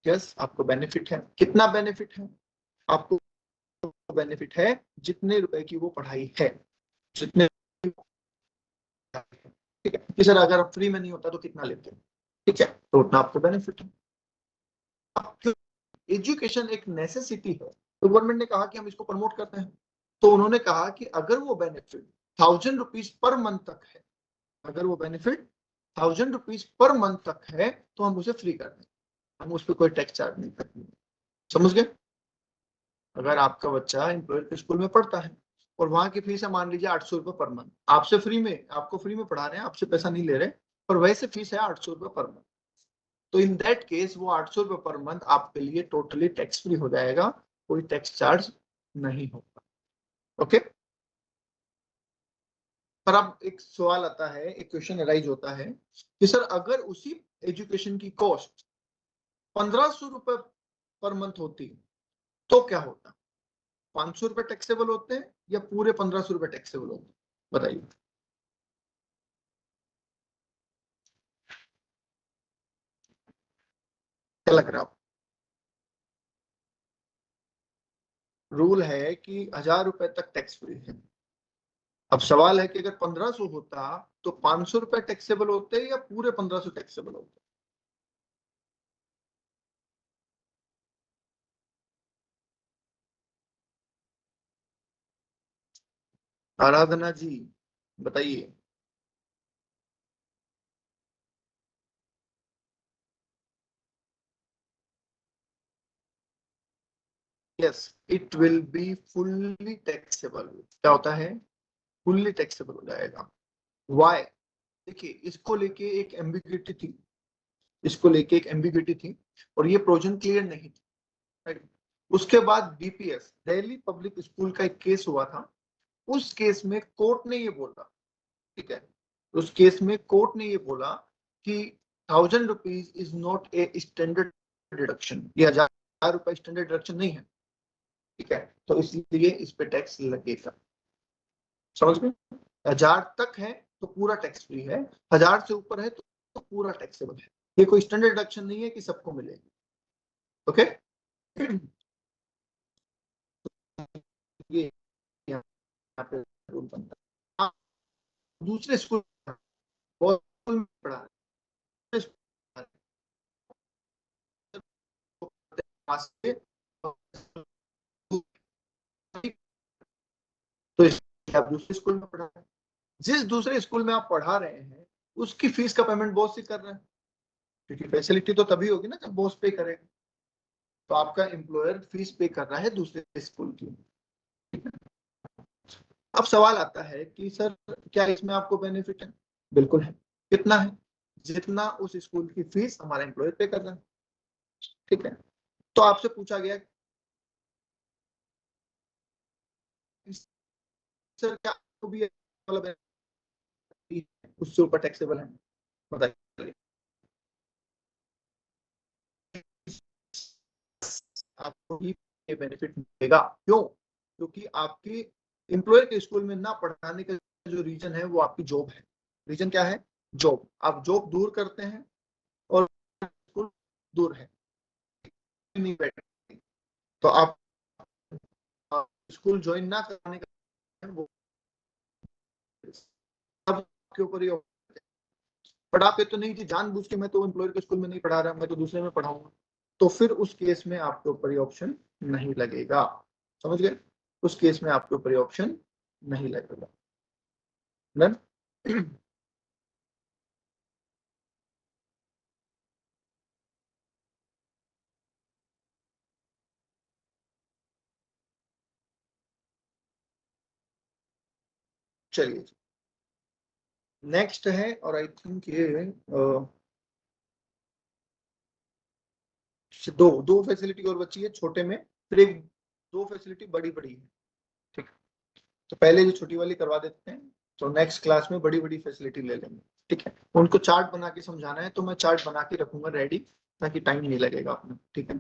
यस, आपको बेनिफिट है। कितना बेनिफिट है आपको? बेनिफिट है जितने रुपए की वो पढ़ाई है, जितने, ठीक है। कि सर अगर फ्री में नहीं होता तो कितना लेते हैं, ठीक है, तो उतना आपको बेनिफिट है। एजुकेशन एक नेसेसिटी है, तो गवर्नमेंट ने कहा कि हम इसको प्रमोट करते हैं, तो उन्होंने कहा कि अगर वो बेनिफिट 1000 रुपीज पर मंथ तक है, अगर वो बेनिफिट 1000 रुपीज पर मंथ तक है तो हम उसे फ्री कर दें, हम उस पर कोई टैक्स चार्ज नहीं करेंगे, समझ गए? अगर आपका बच्चा एम्प्लॉयर के स्कूल में पढ़ता है और वहां की फीस है मान लीजिए 800 रुपये पर मंथ, आपसे फ्री में, आपको फ्री में पढ़ा रहे हैं, आपसे पैसा नहीं ले रहे, पर वैसे फीस है 800 रुपये पर मंथ, तो इन दैट केस वो 800 रुपये पर मंथ आपके लिए टोटली टैक्स फ्री हो जाएगा, कोई टैक्स चार्ज नहीं होगा, ओके। पर अब एक सवाल आता है, एक क्वेश्चन अराइज होता है कि सर अगर उसी एजुकेशन की कॉस्ट 1500 रुपये पर मंथ होती तो क्या होता? 500 रुपये टैक्सेबल होते हैं या पूरे 1500 रुपये टैक्सेबल होते हैं? बताइए। क्या लग रहा है? रूल है कि 1000 रुपए तक टैक्स फ्री है। अब सवाल है कि अगर 1500 होता तो 500 रुपए टैक्सेबल होते या पूरे 1500 टैक्सेबल होते? आराधना जी बताइए। Yes, it will be fully taxable. क्या होता है? फुल्ली टैक्सेबल हो जाएगा। वाई? देखिए, इसको लेके एक एम्बिग्यूटी थी, इसको लेके एक एम्बिग्यूटी थी और ये प्रोविजन क्लियर नहीं थी, राइट? उसके बाद डीपीएस, दिल्ली पब्लिक स्कूल का एक केस हुआ था। उस केस में कोर्ट ने ये बोला, ठीक है, उस केस में कोर्ट ने ये बोला कि 1000 rupees is not a standard deduction, ये 1000 रुपए स्टैंडर्ड डिडक्शन नहीं है, ठीक है, तो इसलिए इस पे टैक्स लगेगा। समझ गए? 1000 तक है तो पूरा टैक्स फ्री है, 1000 से ऊपर है तो पूरा टैक्सेबल है। ये कोई स्टैंडर्ड डिडक्शन नहीं है कि सबको मिलेगी। ओके, ये यहाँ पे रूल बनता है। आप दूसरे स्कूल में पढ़ा, तो आप दूसरे स्कूल में पढ़ा रहे हैं, जिस दूसरे स्कूल में आप पढ़ा रहे हैं उसकी फीस का पेमेंट बॉस ही कर रहे हैं, क्योंकि फैसिलिटी तो तभी होगी ना जब बॉस पे करेगा। तो आपका एम्प्लॉयर फीस पे कर रहा है दूसरे स्कूल की। अब सवाल आता है कि सर क्या इसमें आपको बेनिफिट है? बिल्कुल है। कितना है? जितना उस स्कूल की फीस हमारा एम्प्लॉयर पे कर रहा है, ठीक है। तो आपसे पूछा गया सर क्या आपको भी मतलब उससे ऊपर टैक्सेबल है? बताइए। आपको भी ये बेनिफिट मिलेगा। क्यों? क्योंकि आपके एम्प्लॉयर के स्कूल में ना पढ़ाने का जो रीजन है वो आपकी जॉब है। रीजन क्या है? जॉब। आप जॉब दूर करते हैं और स्कूल दूर है, नहीं बैठे, तो आप स्कूल ज्वाइन ना करने का वो आपके ऊपर ही। पढ़ाते तो नहीं थी जानबूझ के, मैं तो एम्प्लॉयर के स्कूल में नहीं पढ़ा रहा, मैं तो दूसरे में पढ़ाऊंगा, तो फिर उस केस में आपके ऊपर ये ऑप्शन नहीं लगेगा। समझ गए? उस केस में आपके ऊपर ये ऑप्शन नहीं लगेगा। डन? चलिए, नेक्स्ट है, और आई थिंक ये दो दो फैसिलिटी और बची है छोटे में, फिर एक दो फैसिलिटी बड़ी बड़ी है, ठीक। तो पहले जो छोटी वाली करवा देते हैं, तो नेक्स्ट क्लास में बड़ी बड़ी फैसिलिटी ले लेंगे, ठीक है। उनको चार्ट बना के समझाना है तो मैं चार्ट बना के रखूंगा रेडी, ताकि टाइम नहीं लगेगा अपना, ठीक है।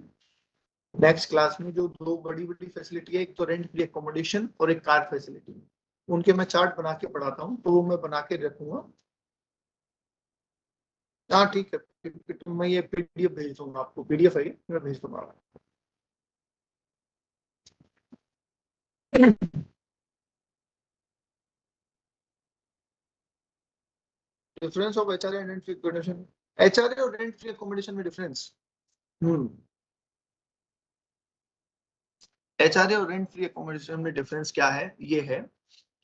नेक्स्ट क्लास में जो दो बड़ी बड़ी फैसिलिटी है, एक तो रेंट फ्री एकोमोडेशन और एक कार फैसिलिटी, उनके मैं चार्ट बना के पढ़ाता हूँ, तो वो मैं बना के रखूंगा। हाँ ठीक है, तो मैं ये पीडीएफ भेज दूंगा आपको, पीडीएफ है ये, मैं भेज दूंगा। Difference of HRA and rent free accommodation. HRA और रेंट फ्री एकोमोडेशन में डिफरेंस, एचआरए और रेंट फ्री एकोमोडेशन में डिफरेंस क्या है? ये है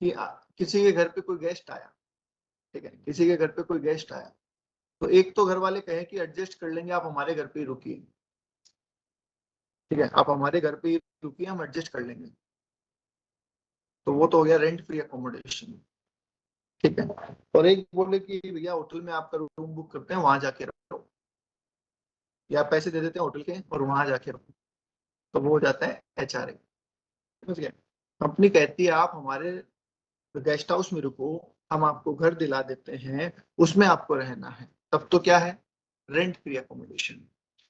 कि किसी के घर पे कोई गेस्ट आया, ठीक है, किसी के घर पे कोई गेस्ट आया, तो एक तो घर वाले कहे कि एडजस्ट कर लेंगे, आप हमारे घर पे ही रुकिए, ठीक है, आप हमारे घर पे ही रुकिए, हम एडजस्ट कर लेंगे, तो वो तो हो गया रेंट फ्री एकोमोडेशन, ठीक है। और एक बोले कि भैया होटल में आपका रूम बुक करते हैं, वहां जाके रहो, या पैसे दे देते हैं होटल के और वहां जाके रहो, तो वो हो जाता है एचआरए। समझ गए? कंपनी कहती है आप हमारे गेस्ट हाउस में रुको, हम आपको घर दिला देते हैं, उसमें आपको रहना है, तब तो क्या है? Rent free accommodation.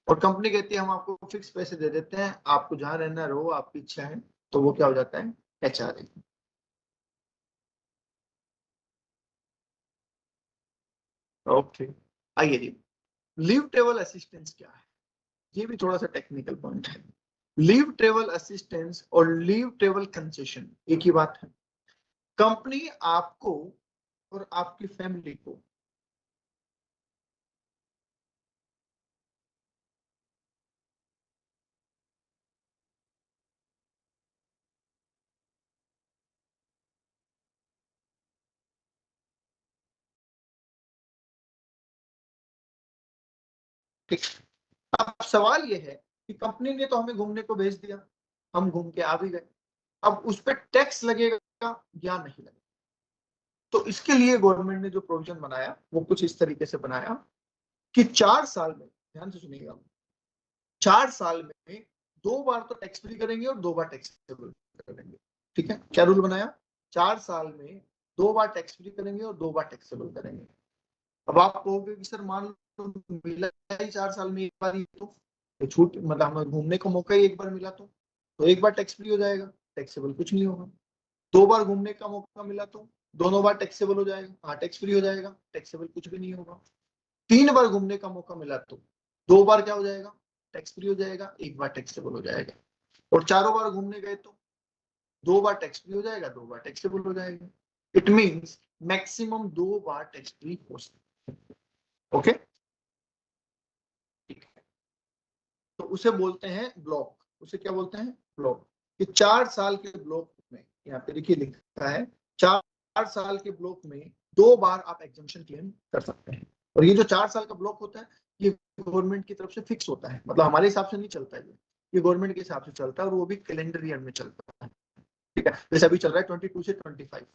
और कंपनी कहती है हम आपको फिक्स पैसे दे देते हैं, आपको जहां रहना रहो, आपकी इच्छा है, तो वो क्या हो जाता है? एचआरए। ओके, आइए जी, लीव टेबल असिस्टेंस क्या है? ये भी थोड़ा सा टेक्निकल पॉइंट है। लीव ट्रेवल असिस्टेंस और लीव ट्रेवल कंसेशन एक ही बात है। कंपनी आपको और आपकी फैमिली को ठीक। अब सवाल ये है कि कंपनी ने तो हमें घूमने को भेज दिया, हम घूम के आ भी गए, अब उस पर टैक्स लगेगा या नहीं लगेगा? तो इसके लिए गवर्नमेंट ने जो प्रोविजन बनाया वो कुछ इस तरीके से बनाया कि 4 साल में, ध्यान से सुनिएगा, 4 साल में 2 बार तो टैक्स फ्री करेंगे और 2 बार टैक्सेबल करेंगे। ठीक है, क्या रूल बनाया? 4 साल में 2 बार टैक्स फ्री करेंगे और 2 बार टैक्सेबल करेंगे। अब आप कहोगे कि सर मान लो मिला ही 4 साल में एक बार ही, तो छूट मतलब हमें घूमने का मौका ही एक बार मिला तो एक बार टैक्स फ्री हो जाएगा, टैक्सेबल कुछ नहीं होगा। 2 बार घूमने का मौका मिला तो दोनों बार टैक्सेबल हो जाएगा, हाँ टैक्स फ्री हो जाएगा, टैक्सेबल कुछ भी नहीं होगा। 3 बार घूमने का मौका मिला तो 2 बार क्या हो जाएगा? टैक्स फ्री हो जाएगा, 1 बार टैक्सेबल हो जाएगा। और 4 बार घूमने गए तो 2 बार टैक्स फ्री हो जाएगा, 2 बार टैक्सेबल हो जाएगा। It means maximum 2 bar tax free हो सकता है। ओके, ठीक है, तो उसे बोलते हैं ब्लॉक। उसे क्या बोलते हैं? ब्लॉक। कि 4 साल के ब्लॉक में, यहाँ पे देखिए लिखा है 4 साल के ब्लॉक में 2 बार आप एग्जम्पशन क्लेम कर सकते हैं। और ये जो 4 साल का ब्लॉक होता है ये गवर्नमेंट की तरफ से फिक्स होता है, मतलब हमारे हिसाब से नहीं चलता है, ये गवर्नमेंट के हिसाब से चलता है और वो भी कैलेंडर ईयर में चलता है। ठीक है, जैसे अभी चल रहा है 22 से 25,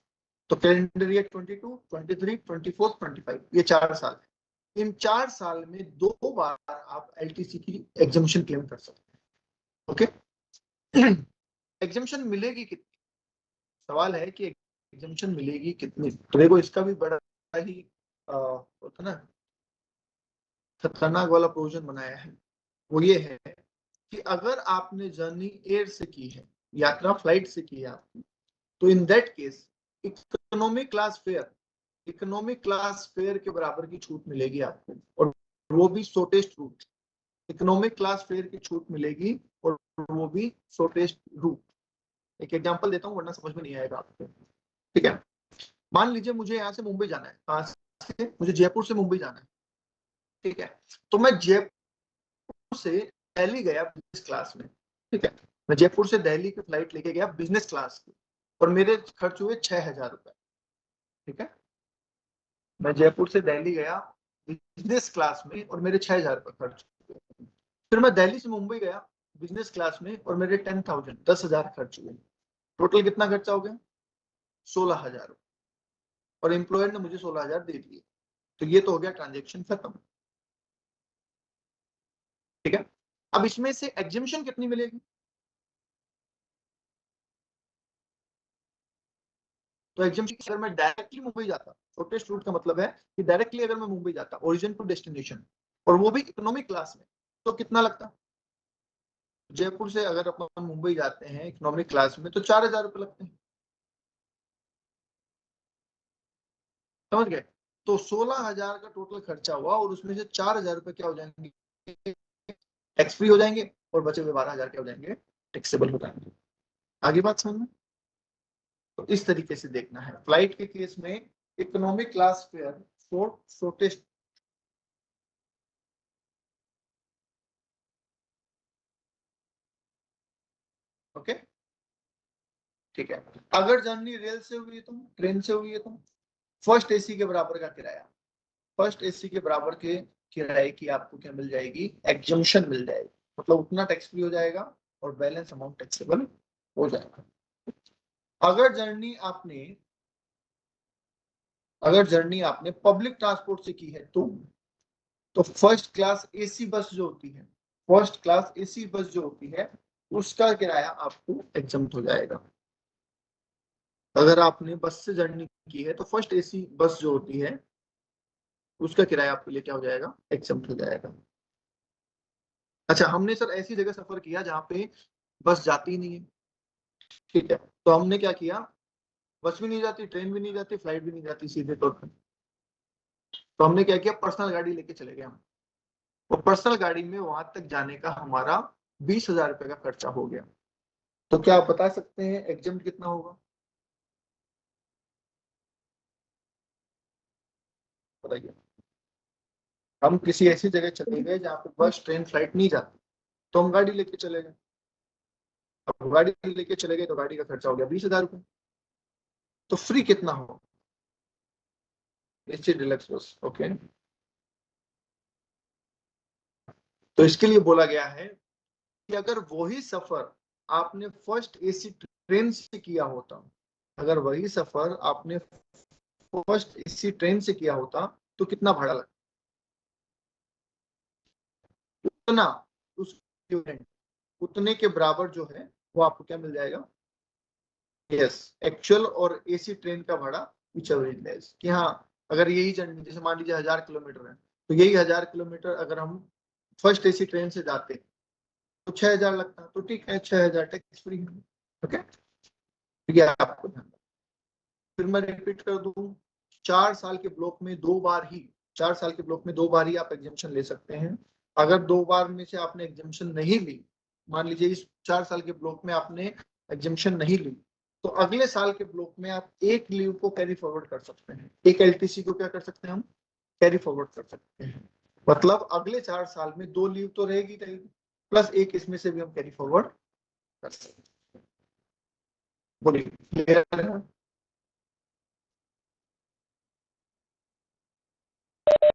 तो कैलेंडर ईयर 22, 23, 24, 25, ये 4 साल है। इन 4 साल में 2 बार आप एलटीसी की एग्जम्पशन क्लेम कर सकते हैं। ओके, एग्जम्पशन मिलेगी कितनी? सवाल है कि एग्जम्पशन मिलेगी कितनी? तो देखो इसका भी बड़ा ही होता ना खतरनाक वाला प्रोविजन बनाया है। वो ये है कि अगर आपने जर्नी एयर से की है, यात्रा फ्लाइट से की है आपने, तो in that case economic class fair के बराबर की छूट मिलेगी आपको, और वो भी shortest route. Economic class fair की छूट मिलेगी और वो भी शॉर्टेस्ट रूट। एक एग्जांपल देता हूँ वरना समझ में नहीं आएगा आपको। ठीक है, मान लीजिए मुझे यहाँ से मुंबई जाना है, कहाँ से? मुझे जयपुर से मुंबई जाना है। ठीक है, तो मैं जयपुर से दिल्ली गया बिजनेस क्लास में। ठीक है, मैं जयपुर से दिल्ली की फ्लाइट लेके गया बिजनेस क्लास की, और मेरे खर्च हुए 6,000 रुपए। ठीक है, मैं जयपुर से दिल्ली गया बिजनेस क्लास में और मेरे 6,000 रुपए खर्च हुए। फिर मैं दिल्ली से मुंबई गया बिजनेस क्लास में और मेरे 10,000 खर्च हुए। टोटल कितना खर्चा हो गया? 16,000 रुपए, और एम्प्लॉयर ने मुझे 16,000 दे दिए। तो ये तो हो गया ट्रांजेक्शन खत्म। ठीक है, अब इसमें से एग्जम्पशन कितनी मिलेगी? तो एग्जम्पशन अगर मैं डायरेक्टली मुंबई जाता, शॉर्टेस्ट रूट का मतलब है कि डायरेक्टली अगर मैं मुंबई जाता ओरिजिन टू डेस्टिनेशन, और वो भी इकोनॉमिक क्लास में, तो कितना लगता? जयपुर से अगर अपन मुंबई जाते हैं इकोनॉमिक क्लास में तो 4,000 रुपए लगते हैं। समझ गए? तो 16,000 का टोटल खर्चा हुआ और उसमें से 4,000 रुपए क्या हो जाएंगे? टैक्स फ्री हो जाएंगे, और बचे हुए 12,000 क्या हो जाएंगे? टैक्सेबल हो जाएंगे। आगे बात समझ में? तो इस तरीके से देखना है। फ्लाइट के केस में economic class fair shortest, okay ठीक है। अगर जर्नी रेल से हुई है तो, ट्रेन से हुई है तो फर्स्ट एसी के बराबर का किराया, फर्स्ट एसी के बराबर के किराए की आपको क्या मिल जाएगी? एग्जम्पशन मिल जाएगी, मतलब उतना टैक्स फ्री हो जाएगा और बैलेंस अमाउंट टैक्सेबल हो जाएगा। अगर जर्नी आपने पब्लिक ट्रांसपोर्ट से की है तो फर्स्ट क्लास एसी बस जो होती है, फर्स्ट क्लास एसी बस जो होती है उसका किराया आपको एग्जम्प्ट हो जाएगा। अगर आपने बस से जर्नी की है तो फर्स्ट एसी बस जो होती है उसका किराया आपके लिए क्या हो जाएगा? एग्जम्प्ट हो जाएगा। अच्छा, हमने सर ऐसी जगह सफर किया जहाँ पे बस जाती ही नहीं है। ठीक है, तो हमने क्या किया? बस भी नहीं जाती, ट्रेन भी नहीं जाती, फ्लाइट भी नहीं जाती सीधे तौर पर, तो हमने क्या किया? पर्सनल गाड़ी लेके चले गए हम। और पर्सनल गाड़ी में वहां तक जाने का हमारा 20,000 रुपए का खर्चा हो गया। तो क्या आप बता सकते हैं एग्जाम्प्ट कितना होगा? बताइए। हम किसी ऐसी जगह चले गए जहाँ पे बस ट्रेन फ्लाइट नहीं जाती, तो हम गाड़ी लेके चले गए। अब गाड़ी लेके चले गए तो गाड़ी का खर्चा हो गया 20,000 रुपए। तो फ्री कितना हो? एसी डिलक्स बस, ओके। तो इसके लिए बोला गया है कि अगर वही सफर आपने फर्स्ट एसी ट्रेन से किया होता, अगर वही सफर आपने फर्स्ट एसी ट्रेन से किया होता तो कितना भाड़ा लगता? उतना, उस उतने के बराबर जो है वो आपको क्या मिल जाएगा? यस, एक्चुअल और एसी ट्रेन का भाड़ा कि हाँ, अगर यही जर्नी जैसे मान लीजिए 1000 किलोमीटर है, तो यही 1000 किलोमीटर अगर हम फर्स्ट एसी ट्रेन से जाते तो 6000 लगता, तो ठीक है 6000 टैक्स फ्री है। ओके, ये आपको ध्यान रखना। फिर मैं रिपीट कर दूं, 4 साल के ब्लॉक में 2 बार ही, 4 साल के ब्लॉक में 2 बार ही आप एग्जाम्पशन ले सकते हैं। अगर 2 बार में से आपने एग्जाम्पशन नहीं ली, मान लीजिए इस 4 साल के ब्लॉक में आपने एग्जाम्पशन नहीं ली, तो अगले साल के ब्लॉक में आप एक लीव को कैरी फॉरवर्ड कर सकते हैं, एक एलटीसी को क्या कर सकते हैं हम? कैरी फॉरवर्ड कर सकते हैं। मतलब अगले 4 साल में 2 लीव तो रहेगी प्लस एक इसमें से भी हम कैरी फॉरवर्ड कर सकते हैं। बोलिए, क्लियर है?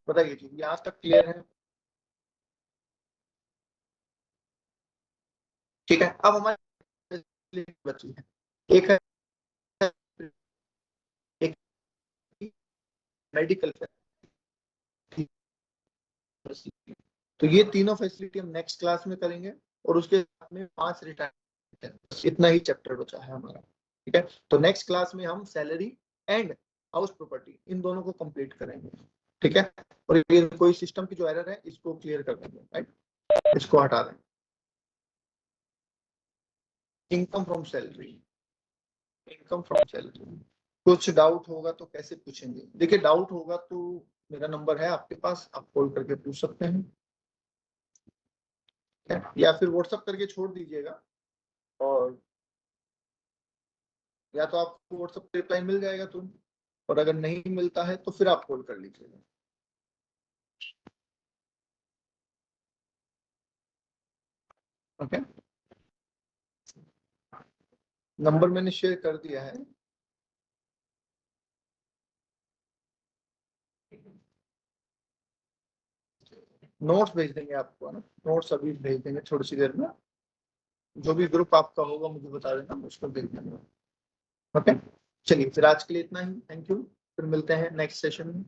बताइए जी, यहाँ तक क्लियर है? ठीक है, अब हमारी बची है, एक है एक मेडिकल, तो ये तीनों फैसिलिटी हम नेक्स्ट क्लास में करेंगे और उसके साथ में 5 रिटायरमेंट, इतना ही चैप्टर बचा है हमारा। ठीक है, तो नेक्स्ट क्लास में हम salary and house property in दोनों को कंप्लीट करेंगे। ठीक है, और ये कोई सिस्टम की जो एरर है इसको क्लियर कर देंगे, राइट, इसको हटा दें। Income from salary, income from salary, कुछ डाउट होगा तो कैसे पूछेंगे? देखिए, डाउट होगा तो मेरा नंबर है आपके पास, आप कॉल करके पूछ सकते हैं या फिर व्हाट्सएप करके छोड़ दीजिएगा, और या तो आपको व्हाट्सएप पे रिप्लाई मिल जाएगा तुरंत, और अगर नहीं मिलता है तो फिर आप कॉल कर लीजिएगा। ओके, नंबर मैंने शेयर कर दिया है। नोट्स भेज देंगे आपको, ना नोट्स अभी भेज देंगे थोड़ी सी देर में, जो भी ग्रुप आपका होगा मुझे बता देना, उसको भेज देंगे। ओके, चलिए फिर आज के लिए इतना ही, थैंक यू, फिर मिलते हैं नेक्स्ट सेशन में।